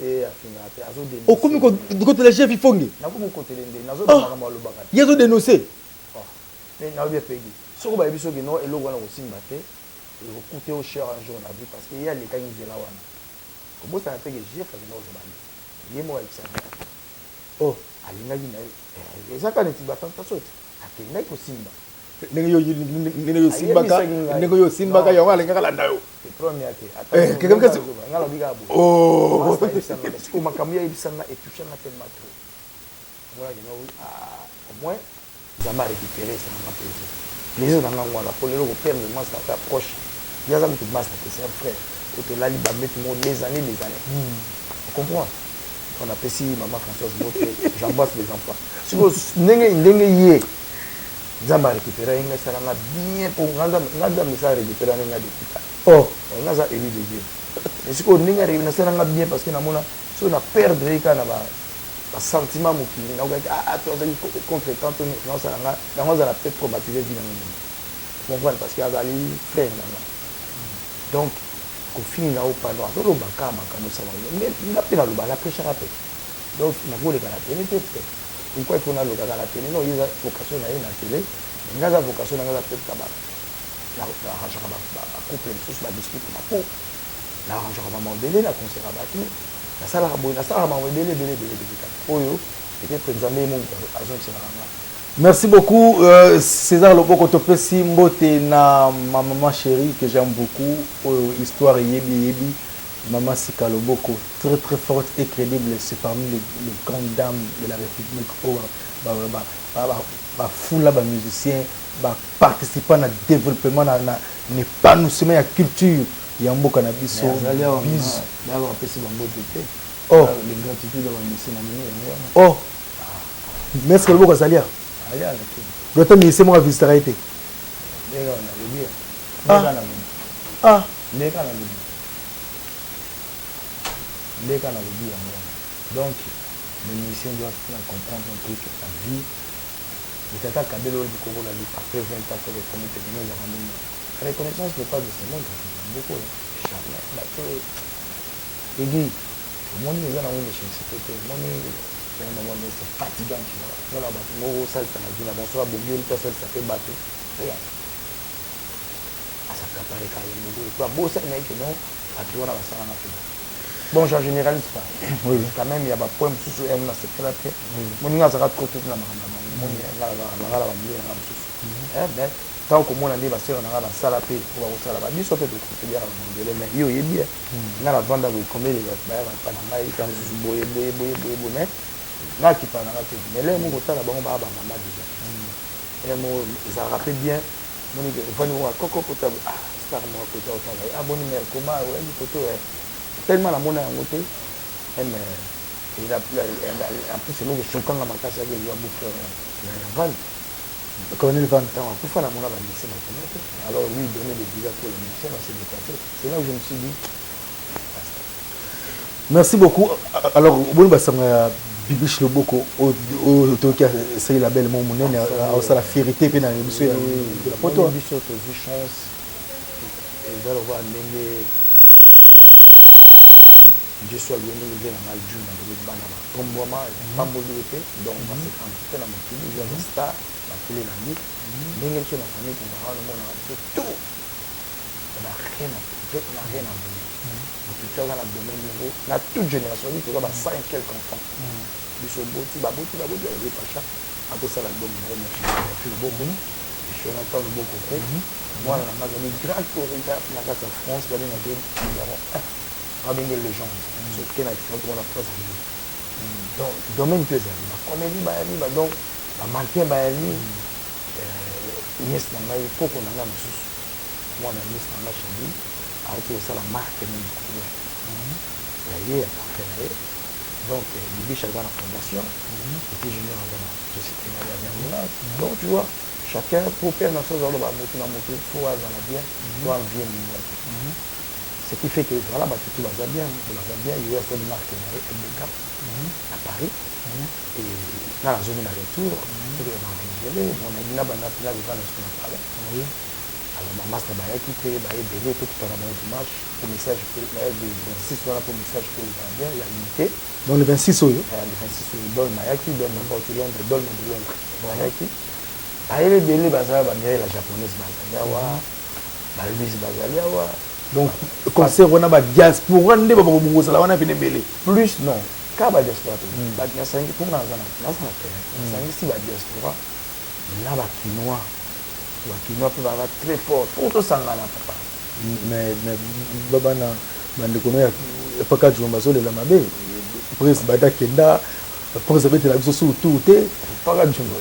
Au comme côté les chefs, ils font. Ils ont dénoncé. Mais il y a des pays. Si vous avez vu ce que non, et l'eau, on a aussi battu. Il faut coûter au cher un jour on a vu parce qu'il y a les cas qui sont là. Comment ça fait que j'ai fait une autre bande. Il est moi avec ça. Oh, alina gina. Et ça quand tu vas tant ça. Akenda ko simba. Nego simba ka, nego simba ka yo alinga kala ndayo. Premier ate. Quelqu'un qui ngala biga bo. Oh. Est-ce que makamia ibisanga et toucher na tellement trop. Voilà, au moins ça m'a récupéré ça m'a plaisir. Les autres n'ont pas pour les père de moi ça approche. Il y a ça qui te masse c'est un frère. Au te lali ba mettre des années. Tu comprends? On appelle si maman Françoise Boté, j'embrasse les enfants. Si vous n'engagez yé, ça m'a récupéré un ça l'a bien pour nganda mais ça récupérer un ngada de oh, on a ça élu de Dieu. Mais si vous n'engagez ça l'a bien parce que na mona si on a perdre quand na ba sentiment mokili na ah toi ça contre tant non ça l'a dans ça l'a peut-être traumatisé vie na mona. Vous comprenez parce qu'il y a des frères là. Donc au fin là au panneau sur le baka makano ça va mais il a pena le bala prêcher à paix. Donc na voler la télé peut-être. Pourquoi il faut na le gars la télé non il a vocation na la télé. Il a vocation na la peut-être là-bas. La arrangera ba couple tous ba discute na pour. La arrangera ba modèle la concert ba tout. La sala ba modèle oyo peut-être examiner mon agent c'est là. Merci beaucoup César Loboko Topesi Mbote na ma maman chérie que j'aime beaucoup histoire yebi maman Sika Loboko très très forte et crédible c'est parmi les grandes dames de la République foule ba musicien ba participant na développement na épanouissement ya culture ya mboka na biso d'abord pesi Mbote oh les gratitude de musicien na mini oh merci Loboko Salia le temps c'est moi visiter été donc les musiciens doivent comprendre un truc la vie le tata Kabelo du Congo la vie après 20 ans que les familles terminent la reconnaissance n'est pas de ce monde beaucoup jamais et dit le monde est dans une échelle c'est un moment c'est fatigant tu vois là bâtiment ça ça dit la bonsoir bonjour ça fait bateau regarde à ça préparer quand même beaucoup toi beau ça mais que non bato wana basala na pena bon j'en généralise pas oui. Quand même il y a des points sous un na secret te moninga azaka trop tout na makamba moni ngala ba mbele na mususu mais tant que mona ndi basera na basala pe pour basala ba biso pe tout bien na mbele mais yo yebi na la vanda ko combien de ba pa na ngai quand je boye mais na ki pa na te mais les mo kotala bango ba mama déjà et mo ça rappelle bien moni que vani wa koko kota star mo kota otala aboni mais comment ouais du photo tellement la monnaie en côté mais il a en plus c'est nous qui choquant la macasse avec le bouffeur la vanne Colonel Van pour faire la monnaie va laisser maintenant alors lui donner des visas pour le ministère c'est dépassé c'est là où je me suis dit merci beaucoup alors bon basanga bibiche loboko au toki c'est la belle mon monnaie ça la fierté pe na biso ya la photo biso to chance et va le voir ndenge je suis allé dans le jeu dans le banana tomboma pamboli pe donc on se fait la moitié de la star la télé la nuit ndenge sur la famille qu'on va le monde tout on a rien à donner tout ça dans le domaine numéro la toute génération dit que va 5 quelques enfants biso boti ba pacha à tout ça la bonne numéro le beaucoup je suis en le beaucoup moi la maison grande pour la carte en France dans les avec les légendes ce qui est la place donc domaine que ça comédie donc la mannequin Niès n'a eu faut qu'on en a moi la Niès n'a changé a été ça la marque même donc il dit chacun la fondation et puis junior dans la société donc tu vois chacun pour faire dans ce genre de moto faut avoir bien faut en bien ce qui fait que voilà tout va bien il y a cette marque à Paris et dans la zone de retour on a dit là alors ma master va quitter belé tout dans la dimanche pour message pour le 26 voilà pour message pour le Gambien il y a limité dans le 26 le 26 donne Mayaki donne n'importe Londres donne Mayaki aïe belé bazar la japonaise bazar wa Louise bazar wa donc concert on a ba diaspora nde ba bongo sala wana pene belé plus non ka ba diaspora ba diaspora pour na si ba diaspora na ba kinois peut va très fort pour tout sangana papa mais baba na bande kono ya paka jumba so le la mabe prince bada kenda prince bete la biso sur tout te paka jumba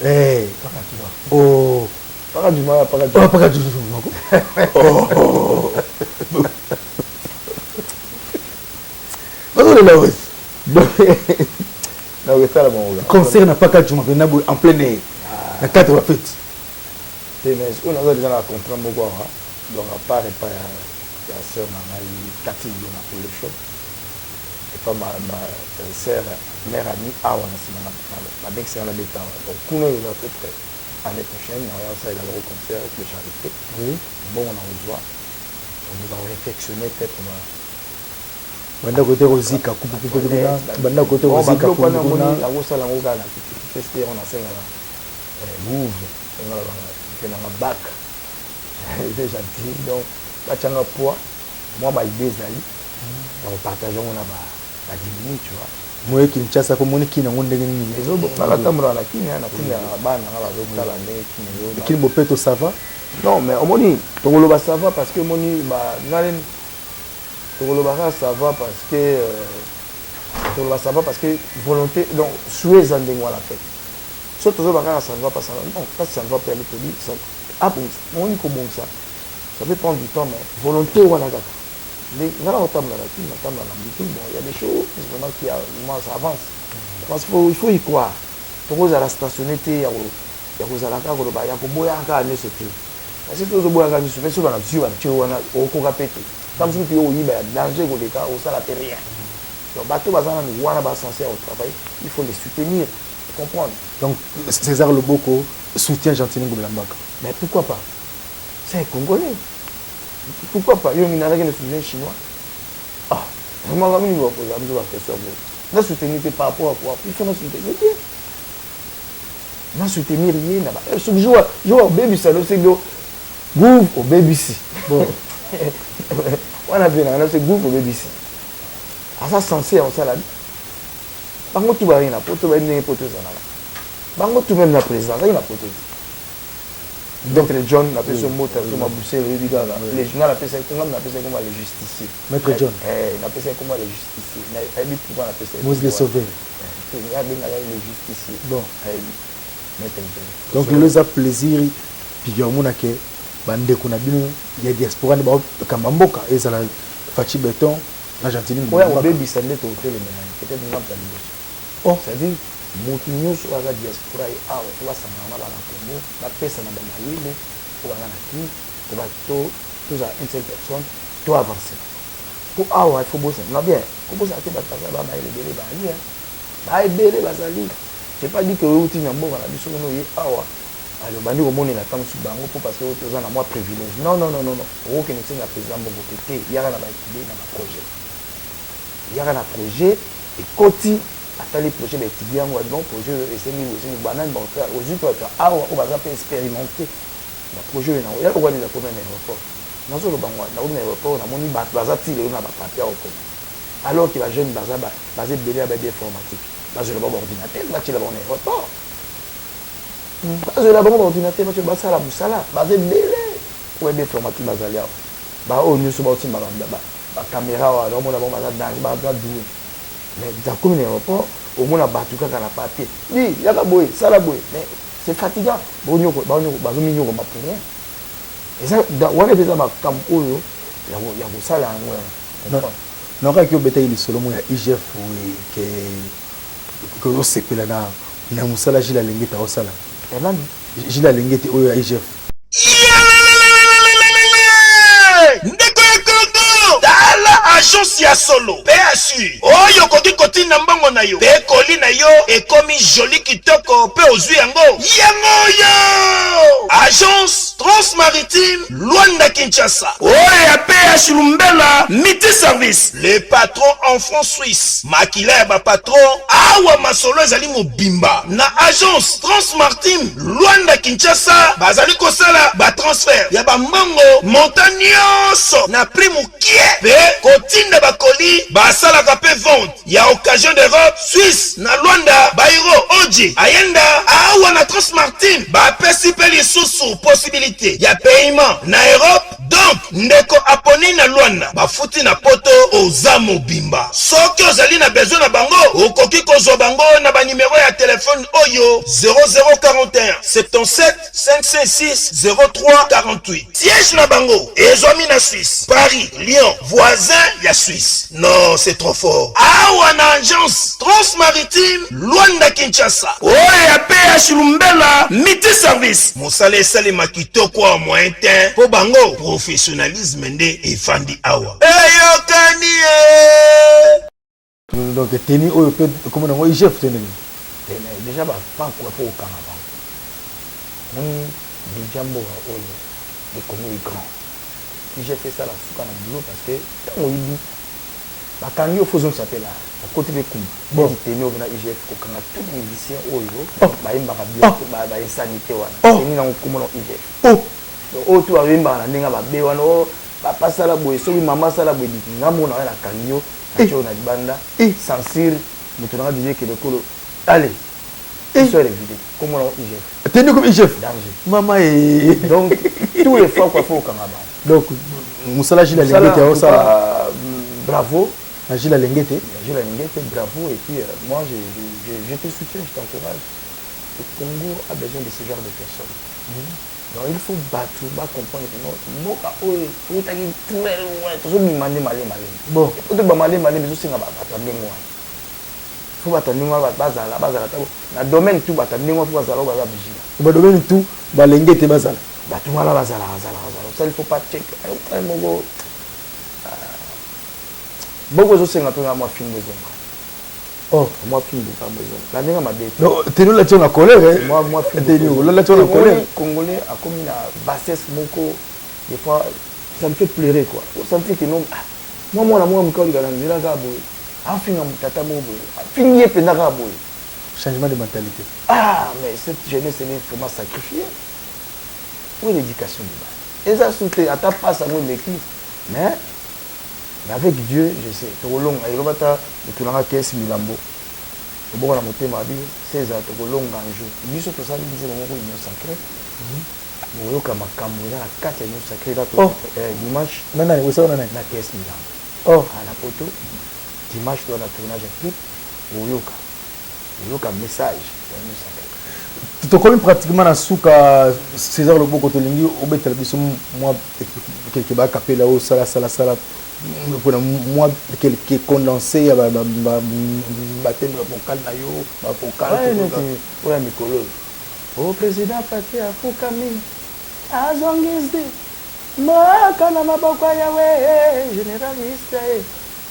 oh paka jumba oh Là aussi. Concert n'a pas qu'à jouer en plein air. La carte va faire. Mais on a déjà la contrat beaucoup donc à part et pas la sœur maman Cathy on a fait le show et pas ma sœur mère amie Awa la mec c'est la bêta donc on va peut-être l'année prochaine on va faire le concert avec le charité oui bon on a besoin on va réflexionner peut-être banda côté rosika banda côté rosika on a osala ngoka na tester on a fait move on a fait un bac déjà dit donc bachanga poids moi ba idée zali on partage on a ba diminuer tu vois moi Kinshasa ko moni kina ngonde nini ezo ba tamura na kina na tina bana na ba zotala ne kina kini bopeto ça va non mais au moni tongolo ba ça va parce que moni ba ngalen ça va parce que ça va parce que volonté donc souhait zandengwa la fête surtout ça va pas ça non ça va pas le dire ça on dit comment ça peut prendre du temps mais volonté voilà gars les là on table là qui on table là bon il y a des choses vraiment qui ça avance parce qu'il faut y croire pour vous à la stationner ya kozala ka ko ba ya ko boya ka ne sote parce que to zo boya ka biso mais sur na tu wana o ko ka pete comme si tu y a danger ko leka o sala rien donc bateau bazana ni wana ba censé au travail il faut les soutenir comprendre donc César Loboko soutient gentiment Ngobelambaka mais pourquoi pas c'est congolais pourquoi pas yo mina que le soutien chinois ah vraiment comme il va poser un peu la question na soutenir par rapport à quoi il faut nous soutenir na soutenir rien là bas ce jour baby ça le c'est go groove au baby si bon On a vu dans ce groupe de BC. À ça censé en salade. Bango tout va rien, pour tout va rien pour tout ça. Bango tout même la présidence, il a poté. Maître John, la personne mot, sur ma boussée, les journaux appellent ça comment les justiciers. Maître John. Il appelle ça comment les justiciers. Il dit pourquoi on appelle ça. Mose les sauver. Il y a les justiciers. Bon. Maître John. Donc le a plaisir, puis il y a un monde qui bande qu'on a bien, il y a diaspora de Kamamboka et ça la Fachi Béton, l'Argentine. Oui, on peut bisser le hôtel peut-être une lampe à oh, c'est-à-dire motu nyonso aza diaspora ye awa tobasangana na bana Congo bapesa na bamayele po baza na ki toza une seule personne to avancer po awa il faut bosana na bien kobosana te bato baza bamayele ebele bazali baebele bazali j'ai pas dit que outi na mboka na biso kono ye awa alobandi komonela ntango mosusu bango po parce que oyo toza na mwa privilège non okokende nsenga président mbongo pe te yaka na baidée na baprojet yaka na projet ekoti atali projet d'étudiant ou donc projet essayé aussi nous banane bon faire aujourd'hui pour être on va expérimenter le projet na ya ko ni la commune aéroport nazo lo bango na aéroport na moni ba bazati le na ba papier au alors que la jeune basé belé ba informatique bazo le ba ordinateur ba ti la bon aéroport bazo la bon ordinateur ba ti ba sala busala basé belé pour ba informatique bazali ba o nyuso ba ti ba caméra wa donc on a bon bazali dans ba doué mais dans comme l'aéroport au moins la battu kaka na papier oui yaka boy sala boy mais c'est fatigant bonyo bazo minyo ko pour rien et ça on est déjà ma camp oyo ya ko sala ngwe non ka ki obeta ili solo mo ya IGF que o sepela na musala jila lengeta o sala jila lengete oyo ya IGF agence ya solo PSU oyo koki kotinda mbongo na yo pe koli na yo ekomi joli kitoko pe ozwi yango yo agence transmaritime Luanda Kinshasa oyo ya PSU Lumbela Miti Service le patron en francs suisse makila ya patron awa masolo ezali mobimba na agence transmaritime Luanda Kinshasa bazali kosala ba transfert ya ba mbongo montagnons na prix mukie pe kotinda bakoli basalaka pe vente ya occasion d'Europe Suisse na Luanda bairo oji ayenda awa na Transmartine bapesi pe lisusu possibilité ya paiement na Europe donc ndeko aponi na Luanda bafuti na poto oza mobimba soki ozali na besoin na bango okoki kozwa bango na ba numéro ya téléphone oyo 0041 77 556 03 48 siège na bango ezwami na Suisse Paris Lyon voisin ya Suisse. Non, c'est trop fort. Awa na agence transmaritime Luanda Kinshasa. Oya PH Lumbela Miti Service. Mosala esali makitoko a moyen temps. Po bango professionnalisme nde efandi awa. Eyokani donc teni oyo pe comme na IGF teni déjà ba pas quoi pour kanga ba. Mon déjà mbo oyo de Congo est grand. J'ai fait ça là sous le boulot parce que quand on dit quand il faut qu'on s'appelle là à côté de Koum bon tenir au IGF quand tous les musiciens oyo ba imba ba insanité wana tenir na Koum na IGF oh tu as imba na ndinga ba be wana ba passa la boy so mama sala boy dit ngamo na la kanyo na cho na banda censure mutu na DJ que le colo allez et sur les vidéos comment on IGF tenir comme IGF danger maman et donc tous les fois quoi faut kanga ba donc musala jila lengete au ça bravo jila lengete bravo et puis moi je te soutiens je t'encourage le Congo a besoin de ce genre de personnes donc il faut battre comprendre que non moka oyo faut tailler très loin tout ça mimande malé bon faut te malé mais aussi nga batande moi faut batande moi bazala na domaine tout batande moi faut bazala baza vigilant ba domaine tout ba lengete bazala batu wala bazala ça il faut pas checker mongo beaucoup de choses sont moi film bezonga oh moi film pas besoin la ndinga mabete non tenu la tona colère moi film tenu la tona colère congolais a comme une bassesse moko des fois ça me fait pleurer quoi vous sentez que non moi mkali kana nzela ka boy afinga mutata mobo afingi penda ka boy changement de mentalité mais cette jeunesse elle est vraiment sacrifiée où est l'éducation de base et ça soute à ta passe à mon équipe mais Mais avec Dieu, je sais. Tokolonga, il va ta toulanga caisse milambo. Le bon la montée m'a dit, 16 ans, tokolonga un jour. Biso to ça, biso le mot union sacré. Bon, yoka makambo ya 4 union sacré là dimanche. Nana, où ça on en est? Na caisse milambo. Oh, à la photo. Dimanche toi na tournage clip. Yoka message union sacré. tu as pratiquement dans souka César le Boko tolingi obetel biso moi quelque ba capé là au sala pour moi quelque condensé ya ba thème vocal na yo ba vocal to ya mikolo o président Fati Afukami azongisi moka na maboko yawe généraliste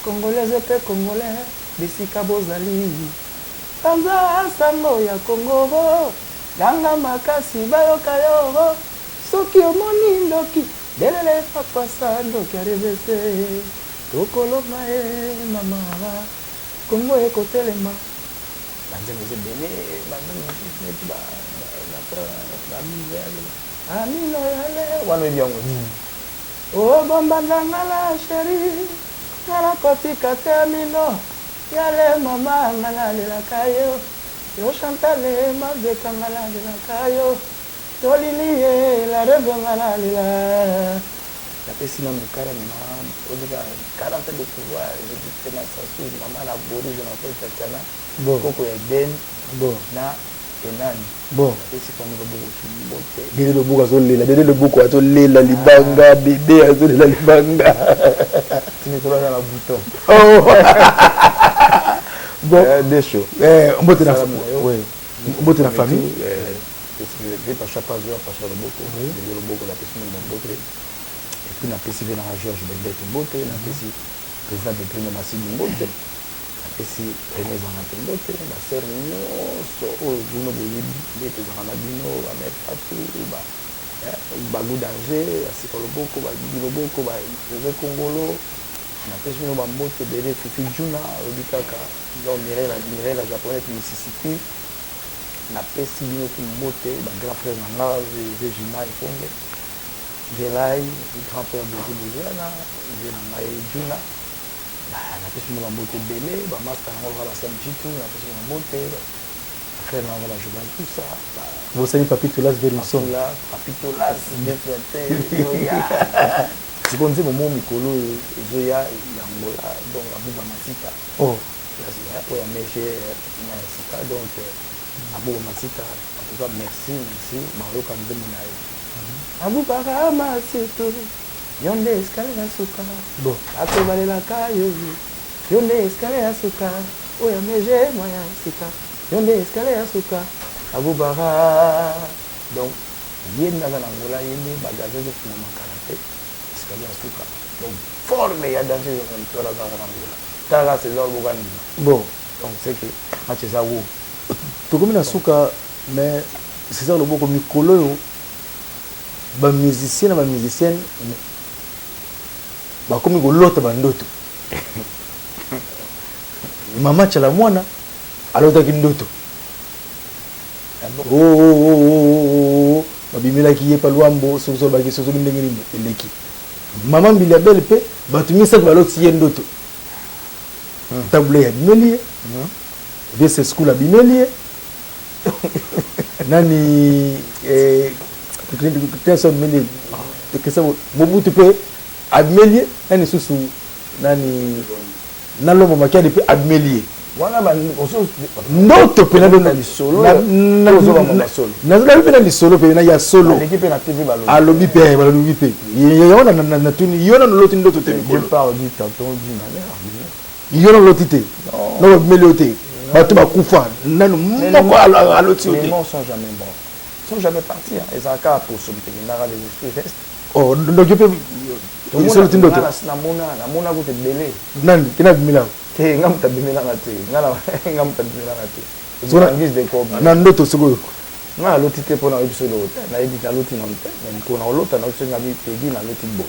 congolais pe congolais bisika bozali Tanza sango ya Kongo Nanga makasi bayoka yo Soki omoni ndoki Belele papa sandoki arevese Tokoloma mama Kongo ekotelema Banzeme zebele Banzeme zebele Amino yale Wano ebi yango O bombanda ngala sheri Ngala kotika te amino Yale mama ngala lelakayo Yo chantale mabeka ngala lelakayo Yo lilie la rebe ngala lela Tapesi na mukara mama Odiga 40 ans de pouvoir Je dis que ma sassou Maman la bori je m'appelle Tatiana Koko ya Ben Na Enani Tapesi kwa mga buku chimbote Dede le buku azolela Dede le buku azolela libanga Bébé azolela libanga Tu me trouves dans la bouton Bon, des choses. On botte la famille. Je pas chaque jour pas le beaucoup. Le beaucoup la personne dans beaucoup. Et puis la PCV dans Georges Belbet beauté, la PCV président de premier massif de beauté. La PCV René Zanate beauté, la sœur no so Bruno Boyi, les Ranabino, la mère Fatou, Bagou danger, la psychologue beaucoup, le beaucoup, le Congolo. Na pesi no bambote bere Fifi Juna obikaka no Mireille la japonaise Mississippi na pesi bino ki mbote ba grand frère nanga Regina Ifonge Gelai grand frère de Bozana Nanga Juna na pesi no bambote bele ba master nanga ba Samjitu na pesi no bambote frère nanga ba Jovan tout ça vous savez Papitolas Verilson Papitolas bien fait Si on dit mon mikolo ezoya yangola donc abuba masita là pour ya meche masita donc abuba masita en tout cas merci Mario Kambe Munaye abuba masito yonde escale ya suka bon akobalela kayo yonde escale ya suka oya meche moya sika yonde escale ya suka abuba donc yenda na ngola yende bagaze de fuma makarate donc forme ya danger on tora za ngula tala César Bogani bon donc c'est que match ça wo to comme na suka mais César Loboko mikolo yo ba musicien na ba musicienne ba komi ko lota ba ndoto mama chala mwana alota ki ndoto babimela ki yepa lwambo sozo ba ki sozo ndenge ni eleki maman bilabel pe batumi sa baloti yendoto tableau ya bimelie vs school bimelie nani personne mele que ça mobutu pe abimelie nani susu nani nalomo makiadi pe abimelie wana ba ndoto pe na solo na pe na solo pe na ya solo l'équipe na TV balo alobi pe yona na tuni yona no loti ndoto te je parle du tonton du na yona loti te no meliote bato bakufa nanu moko aloti te les morts sont jamais bons sont jamais partis et ça ka pour sauver na les esprits oh donc je peux solo tindoto na mona ko te belé nani kina bimila te ngam ta bimila na te ngam ta bimila na te zona ngis de ko na ndoto siko na loti te pona episode na edita loti na te mais ko na lota na tsenga bi pegi na loti bo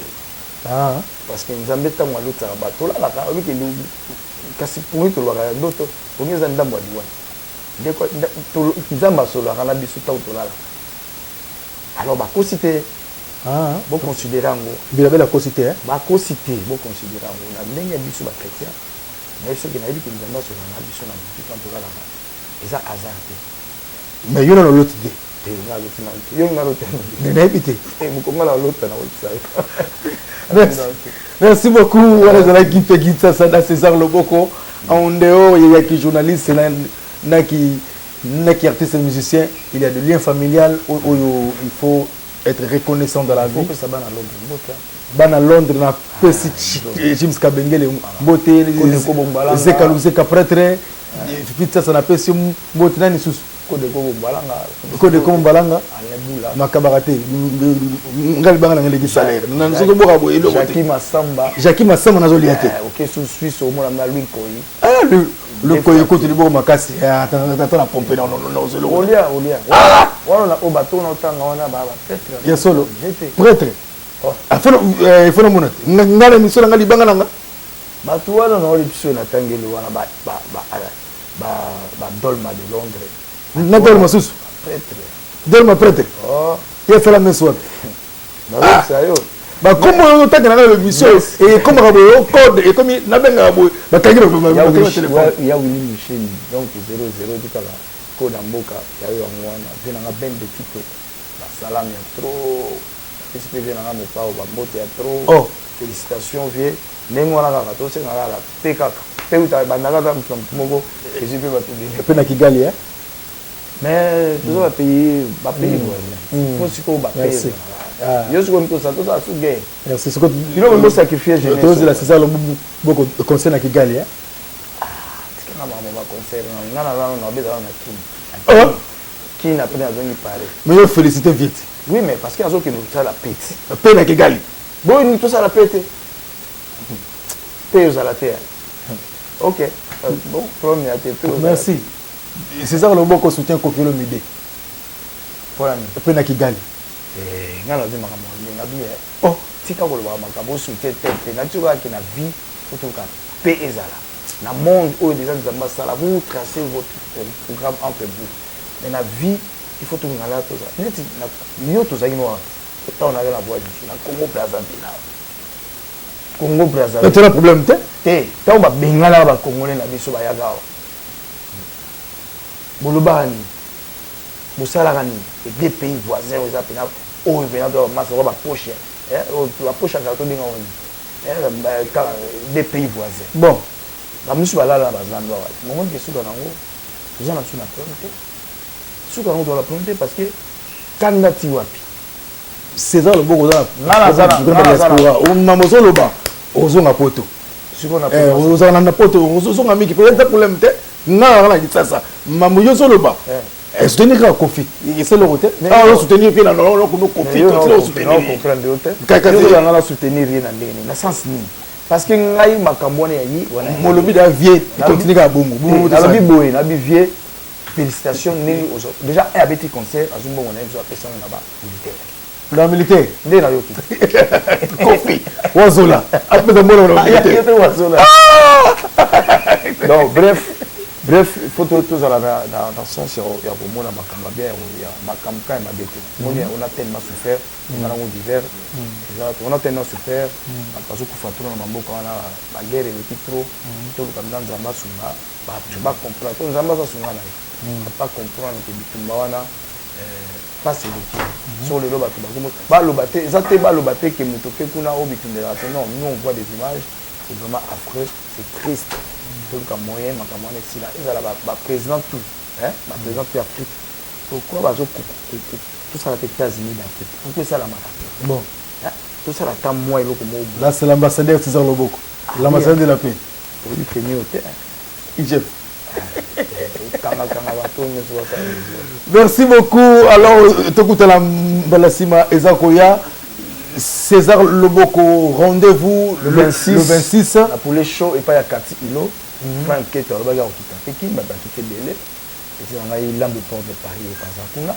parce que nzambe ta mwa lota batola la ka obi ke lu kasi pour to lo ka ndoto pour ngeza ndambo diwa de ko to nzamba solo kana bisu ta to la alors ba ko cité Bon considérer en gros. Vous avez la cosité, hein? Bah cosité, bon considérer en gros. La dernière biso ba chrétien. Mais ce qui n'a dit que nous avons sur la biso na tout quand on va là. Et ça hasard. Mais il y a l'autre idée. Et on a l'autre idée. Il y a l'autre idée. Il y a l'autre idée. Et vous comment la l'autre na website. Merci beaucoup. Voilà, c'est la qui fait ça dans César Loboko. En dehors, il y a qui journaliste, il y a qui artiste et musicien. Il y a des liens familiales où il faut être reconnaissant dans la vie. Il faut que ça va à Londres. Ban à Londres, na petit James Kabengele, beauté, Zeka prêtre, pizza ça n'a pas si beauté nani sous. Code comme Balanga, Makabarate, Ngal Banga ngi salaire. Nan so boka boye lo. Jackie Massamba na zoliate. OK sous Suisse au moins na lui koyi. Ah le koyi ko tuli boka makasi. Attends la pompe non zolo. Olia. Wala o bateau na tanga wana baba prêtre. Ya solo. Prêtre. Il faut le monote. Ngale misolo ngali banga nanga. Bateau wana na oli biso na tangelo wana ba dolma de Londres. Dolma susu. Prêtre. Dolma prêtre. Oh. Il fait la même chose. Bah ça yo. Bah comment on t'a gagné le mission et comme on code et comme na benga boy ba kagiro il y a Willy Michel donc 00 du kala code mboka ya yo ngwana vena nga ben de type ba salam ya trop SPV na mo pa ba mbote ya trop. Oh, félicitations vieux. Nengo na ka to se na la peka peuta ba na ka moko et je peux ba tout dire. Pe na Kigali hein. Mais tout ça va payer faut si ko ba payer. Yo suis comme tout ça sous gain. Merci. Ce que il faut me sacrifier jeunesse. Toi la César beaucoup concerne à Kigali hein. C'est quand même ma concert na beza na kin. Qui n'a pas besoin de parler. Mais je félicite vite. Oui, mais parce qu'il y a ceux qui nous ça la pète. La peine à Kigali. Bon, nous tout ça la pète. Paye à la terre. OK. Bon, premier à terre. Merci. César Loboko soutient Kofi Olomide. Pour la peine à Kigali. Ngala de makambo oh, tika ko ba makambo soutient tête. Na tuka ki na vie, faut tout ka paix ezala. Na monde où des gens zamba sala, vous tracez votre programme entre vous. Mais la vie, il faut tout ngala tout ça. Neti na yo to zaki no. Tant on a la voix ici, na Congo Brazzaville. Congo Brazzaville. Tu as un problème te? Tant ba bengala ba congolais na biso ba yaga. Bolobani. Bosalagani et des pays voisins aux appels au venant de masse roba poche la poche à carton des pays voisins. Bon, la musique va là bazando wa. Mon que sous dans ngo. Vous en sous na planté. Sous dans la planté parce que kandati wapi. César le boko za. Na o mamozo loba. Ozonga poto. Siko na poto. Ozonga na poto. Ozonga miki peut être problème te. Na na ça. Mamoyo soloba. Soutenir le Kofi, c'est le hôtel. Ah, soutenir bien non, non, Kofi, soutenir. Comprendre le hôtel. Quand on a soutenir rien dans sens ni. Parce que ngai makambone ya yi, mon lobby da vieux, continue à bongo. Na lobby boy, na bi vieux. Félicitations neli aux autres. Déjà un petit concert à Zumbo on a besoin de personne là-bas militaire. Dans militaire. Ndé na yoki. Kofi. Wazola. Après de molo militaire. Wazola. Donc bref, il faut tous dans le sens il y a vraiment la macamba bien, il y a macamba quand même à bêter. On a tellement souffert, on a eu d'hiver, on a tellement souffert, parce que fatura na mambo quand on a la guerre et le trop, tout le cabinet zamba sunga, tu vas comprendre, tout zamba ça sunga là, pas comprendre que bitumba wana pas c'est le tir. Sur le loba tu vas le battre, ça te va le battre que mutoke kuna au bitumba non, nous on voit des images, c'est vraiment affreux, c'est triste. Tout le moyen makamane si là ils allaient ba président tout hein ba président de l'Afrique pourquoi bazo tout ça les États-Unis d'Afrique pourquoi ça la maka bon tout ça la tam moi et comme là c'est l'ambassadeur César Loboko l'ambassadeur de la paix pour lui premier hôtel IGF merci beaucoup alors tokuta la balasima ezakoya César Loboko rendez-vous le 26 la poulet chaud et pas ya 4 kilos Franck Keto, le bagage qui t'a fait, qui belé. Et c'est on a eu l'âme de port de Paris au Kazakuna.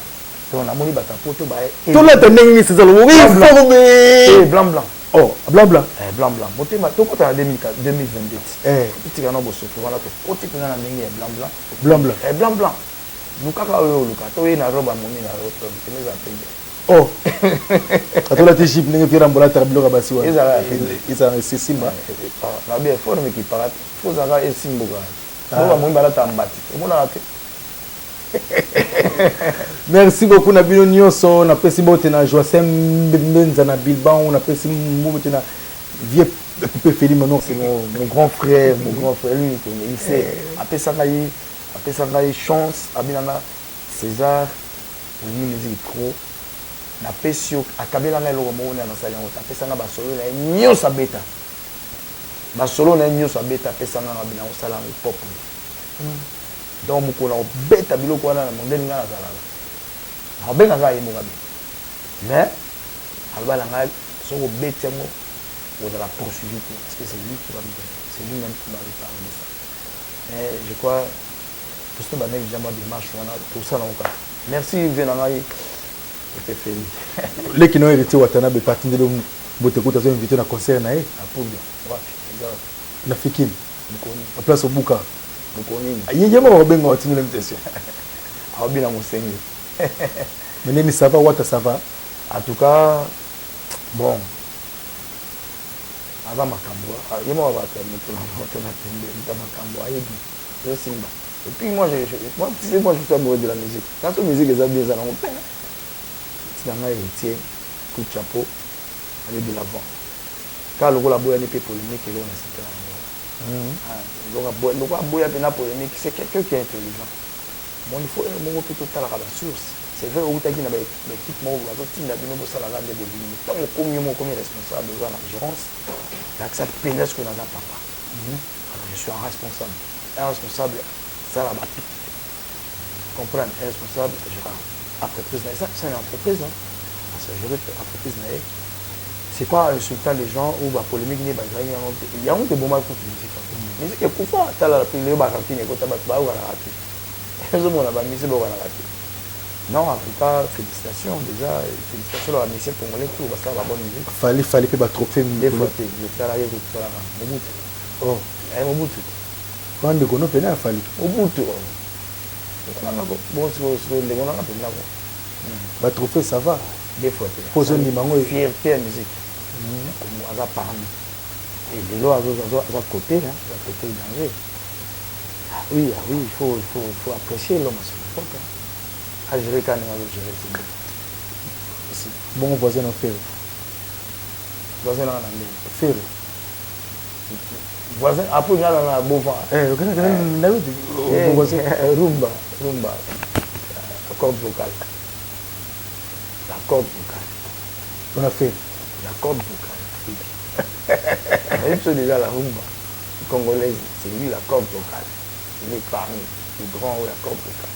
Donc on a moni bata poto ba. Tout le temps n'est c'est le oui formé. Blanc. Oh, blanc. Blanc. Monté ma to kota 2022. Petit kana bosso to wana to koti kuna na ndenge blanc. Blanc. Nous kaka oyo luka to na roba moni na roto, tene za pende. Oh. Quand la tchip n'est pas rambola tableau rabasi wa. Ils ont c'est simba. Na bien faut me qui parate. Faut ça et simbo ga. Bon moi bala tambati. Mon a raté. Merci beaucoup Nabino Nyonso, na pesi bote na Joacem Benza na Bilbao, na pesi bote na vieux Pépé Feli maintenant c'est mon grand frère, lui il sait après ça na chance abinana César oui musique trop na pesio akabela na lo mo na sala ngota pesa na basolo na nyosa beta basolo na nyosa beta pesa na bina sala pop donc mukona beta biloko wana na mondeli ngana sala abenga ga yemo gabe mais albala ngal so beta mo on va la poursuivre parce que c'est lui qui va me donner c'est lui-même qui m'a parlé de ça mais je crois parce que banek jamais démarche wana tout ça na oka merci venangai était feliz les qui n'ont hérité Watanabe parti de bote ko tazo invité na concert na apuga wapi na Fikini mukoni à place au Buka mukoni yema ba benga watini l'invitation abina musenge mais ni ça va wata ça va en tout cas bon avant makambo yema ba ta mutu na tembe ta makambo ayebi yo simba et puis moi je suis amoureux de la musique quand la musique est bien ça on peine c'est un héritier coup de chapeau aller de l'avant car le la boya n'est pas polémique et là on a c'était donc la boya n'est pas polémique c'est quelqu'un qui est intelligent bon il faut mon plutôt à la source c'est vrai où tu as dit l'équipe moi la autre team d'abino pour ça la grande volume tant comme responsable de la gérance l'accepte pénètre que dans un papa alors je suis un responsable ça la bâti comprendre un responsable gérant entreprise ça c'est une entreprise parce que je veux entreprise c'est pas insultant les gens ou la polémique n'est pas il y a un peu bon mal contre musique mais c'est que pourquoi tu as la pile ba cantine et tu vas la rater ils ont la mise ba la rater non en tout cas félicitations déjà félicitations à la mission congolais tout parce que la bonne musique fallait pas trophée des fois je travaille avec ça Mobutu oh Mobutu quand de kono pena fallait Mobutu bon c'est le gona pena ba trophée ça va des fois poser ni mango fierté à musique comme à parmi et les lois à côté danger oui il faut apprécier l'homme à son époque à gérer quand même à gérer c'est bon voisin en fer voisin en fer voisin après là na bova rumba corde vocale la corde vocale on a fait la corde vocale même si déjà la rumba congolaise c'est lui la corde vocale il est parmi les grands ou la corde vocale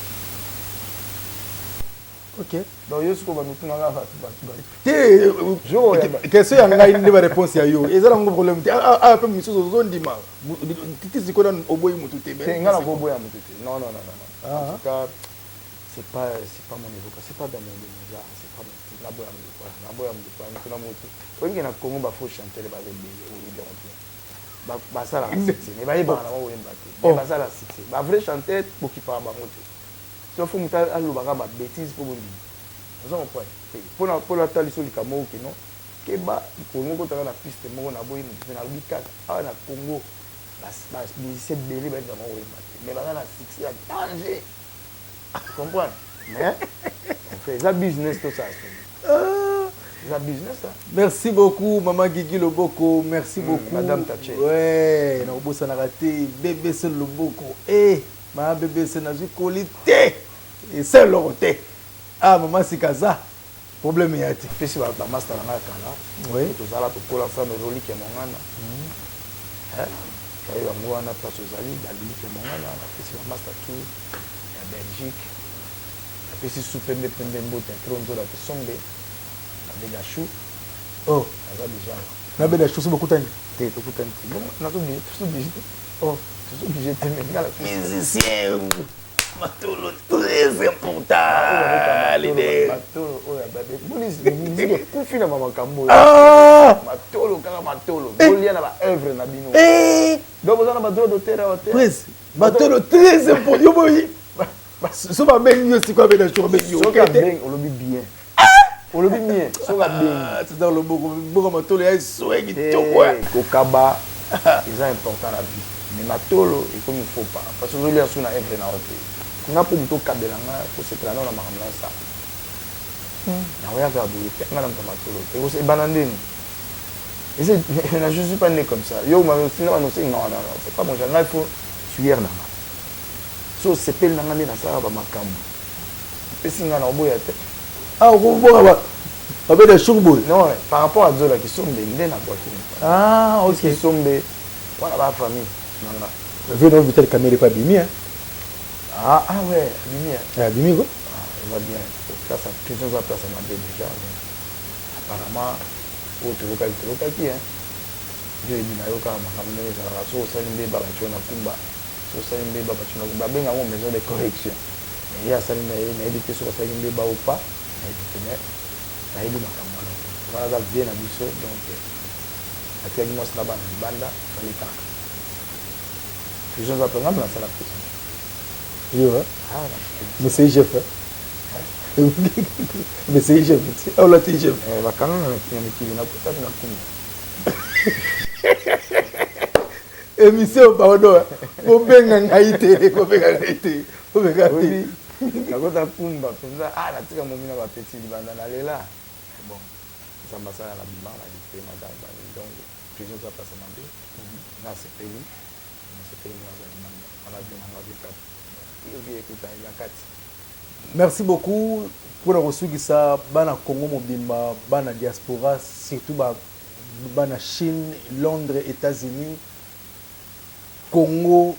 ok donc yo siko ba mutuna ga te question ya ngai ndi ba réponse ya yo ezala ngo problème te pe misusu zo ndima titi ziko na oboyi mutu te mais ngala ko boya mutu te non en tout cas c'est pas mon évocation c'est pas dans mon déjà c'est pas la boya mutu na mutu olingi na Congo ba faut chanter ba lebele ou bien ba ça la cité mais ba yeba na wo yemba te ba ça la cité ba vrai chanter pour qui parle bango te so faut muta alobaka ba bêtise pour bondi nous avons point pour la tali sur le camo que non que ba Congo ko na piste moko na boyi mutu na lobika na Congo ba musicien belé ba na wo yemba te mais ba na succès à danger tu comprends mais on fait ça business tout ça la business ça. Merci beaucoup Maman Guigui Loboko, merci beaucoup Madame Taché. Ouais, na obosa na raté bébé c'est Loboko. Ma bébé c'est na qualité. Et c'est l'oroté. Ah maman c'est kaza. Problème y a été. Puis si va master na kala. Oui. Tout ça là to kola ça me relique mongana. Ça y va moi na place aux alliés, la relique mongana, puis si va master tout en Belgique. Puis si soupembe pembe mbote tronzo la sombe. Bedachou. Oh, ça déjà. Na Bedachou c'est beaucoup de temps. T'es tout temps. Bon, on a tout obligé. Oh, tout obligé de me musicien Matolo très important l'idée. Matolo, oh la musique confine na makambo. Ah! Matolo kaka Matolo. Bolia na ba œuvre na bino. Donc vous en avez droit d'auteur à auteur. Prince, Matolo très important. Yo boy. So ba ben yo c'est quoi Bedachou ben yo. So ka ben on le bien. olobi mie soka bengi c'est dans le boko matolo ya soe kitoko kokaba eza important na vie mais matolo ekomi faut pas parce que ozolia so na œuvre na ote nga mpo moto okabela nga kosepela nao na makambo na sa naoyaka boye te nga na moto matolo ebana ndeni je suis pas né comme ça yo mafina banose non c'est pas mon genre il faut suyer nanga so sepeli nanga nde nasala bamakambo epesi nga na oboya te okoboka babeda shungboy non par rapport à zola kisombe nde na bwaki ok kisombe wana ba famille nanga veno vital camere pas bimi ouais bimi bimi quoi il va bien place à plusieurs places à Mabé déjà apparemment otokaki ndio ebina yo kaka makambo ndenge ezalaka so osali mbeba batyo na kumba so osali mbeba batyo na kumba babenga yango maison de correction mais ye asali na ye nayebi te soki asali mbeba o pas nayebi te mais nayebi makambo wana wana aza vie na biso donc atiaki mwasi na bana libanda sali kaka prison za mpenza mpe nasala prison yo mais c'est chef mais c'est chef ola ti chef bakanga na mikili na kosati na kumba émission pardon kobenga ngai te kobenga nakota kumba mpenza natika momi na bapeti libanda nalela bon nzambe asala na bima na lipe madabani donc toujours za place mabe na sepeli na bien na vikati iyo ekuta ya kati. Merci beaucoup pour le resugisa bana Congo mobimba bana diaspora surtout bana Chine, Londres, États-Unis, Congo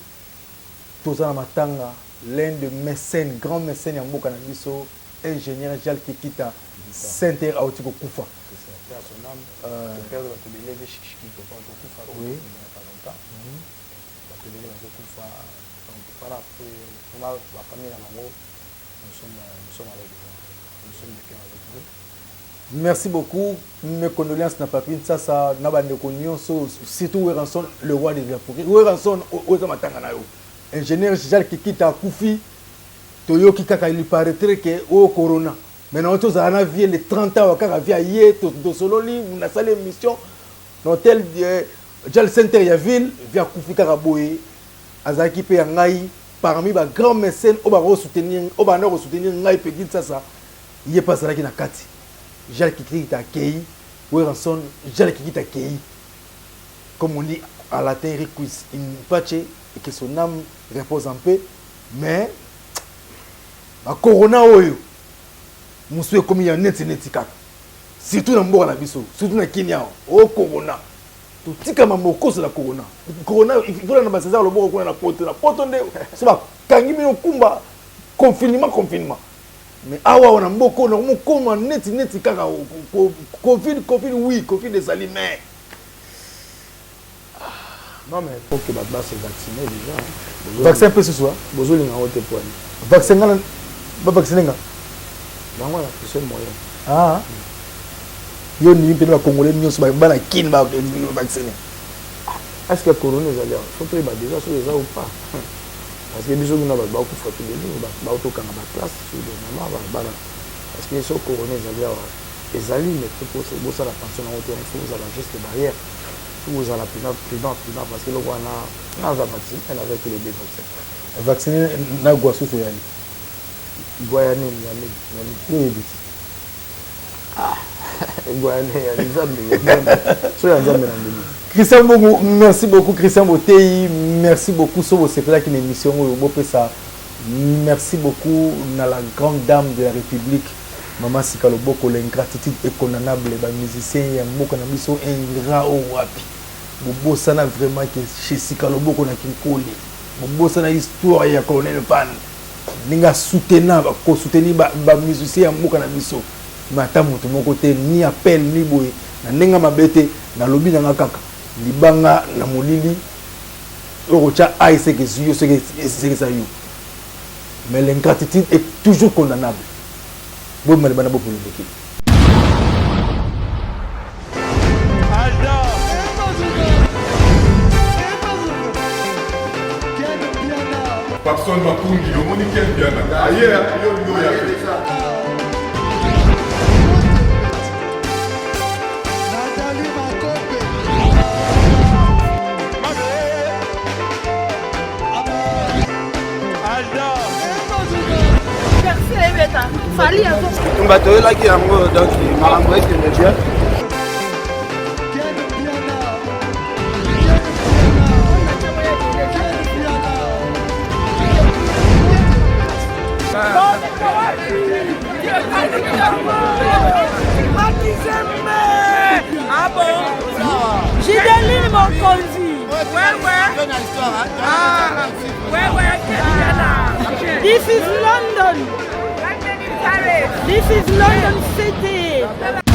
tozana matanga l'un de mécènes, grand mécène ya mboka na biso ingénieur Jal Kikita Center Autiko Kufa. C'est son âme, le père de la Tobélé Veshikito Kufa. Oui. La Tobélé Kufa. Donc voilà, pour la famille à Mango, nous sommes avec vous. Nous sommes de cœur avec vous. Merci beaucoup. Mes condoléances n'a pas pris ça n'a pas de cognon surtout Weranson le roi des Africains. Weranson aux matanga yo. Ingénieur Jal Kikita Kufi Toyoki kaka il paraîtrait que au corona. Maintenant tous en a vie les 30 ans kaka via hier to solo li na salle émission l'hôtel Jal Center ya ville via Kufi Karaboye azaki pe ngai parmi ba grand mécène au ba soutenir ngai pe Kinshasa il pas ça qui na kati. Jal Kikita Kei, Weranson, Jal Kikita Kei. Comme on dit à la terre, il pache et que son âme repose en paix. Mais, la corona, monsieur, comme il y a net, surtout dans le Mboka, surtout dans le Kenya, au corona. Tout ce qui est cause de la corona. Corona, il faut que nous César le Mboka, la porte, c'est pas confinement. Mais awa on a beaucoup on net kaka Covid oui Covid des aliments. Non mais faut que Badba se vacciner déjà. Vaccin peu ce soir. Bozoli na haute poids. Vaccin ngana ba vacciner nga. Non voilà, c'est moyen. Yo ni pe na congolais nyos ba na kin ba vacciner. Est-ce que corona est allé? Faut que ba déjà sur les ou pas. Parce que biso kuna ba ku foto de nous ba auto kana ba classe sur le maman ba parce que so corona ezali mais pour ça la pension na auto il faut vous avoir juste barrière faut vous avoir prudent parce que le wana na za vaccin elle avec les deux vaccins vacciner na gwa so yani goyane ni goyane ya nzambe so ya nzambe na ndimi. Christian Bongo, merci beaucoup Christian Botei, merci beaucoup sur vos là qui émission ça. Merci beaucoup à la grande dame de la République, Maman Sikalo Boko, l'ingratitude est condamnable, les musiciens, il y a beaucoup de mission ingrat au wapi. Bobo sana vraiment que chez Sikalo Boko na kinkoli. Bobo sana histoire ya colonel Pan. Ninga soutenir ba musiciens mboka na biso. Mata moto mon côté ni appel ni boye. Na ninga mabete na lobi na kaka. Libanga na molili orocha aïe que zuyo ce que ça yo mais l'ingratitude est toujours condamnable bon mal bana bo politique Papson Mapungi, le monique bien. Ailleurs, il y a bato oyelaki yango donc makambo ekende bien. Ah bon? Jideline Mokonzi. This is London. This is London City.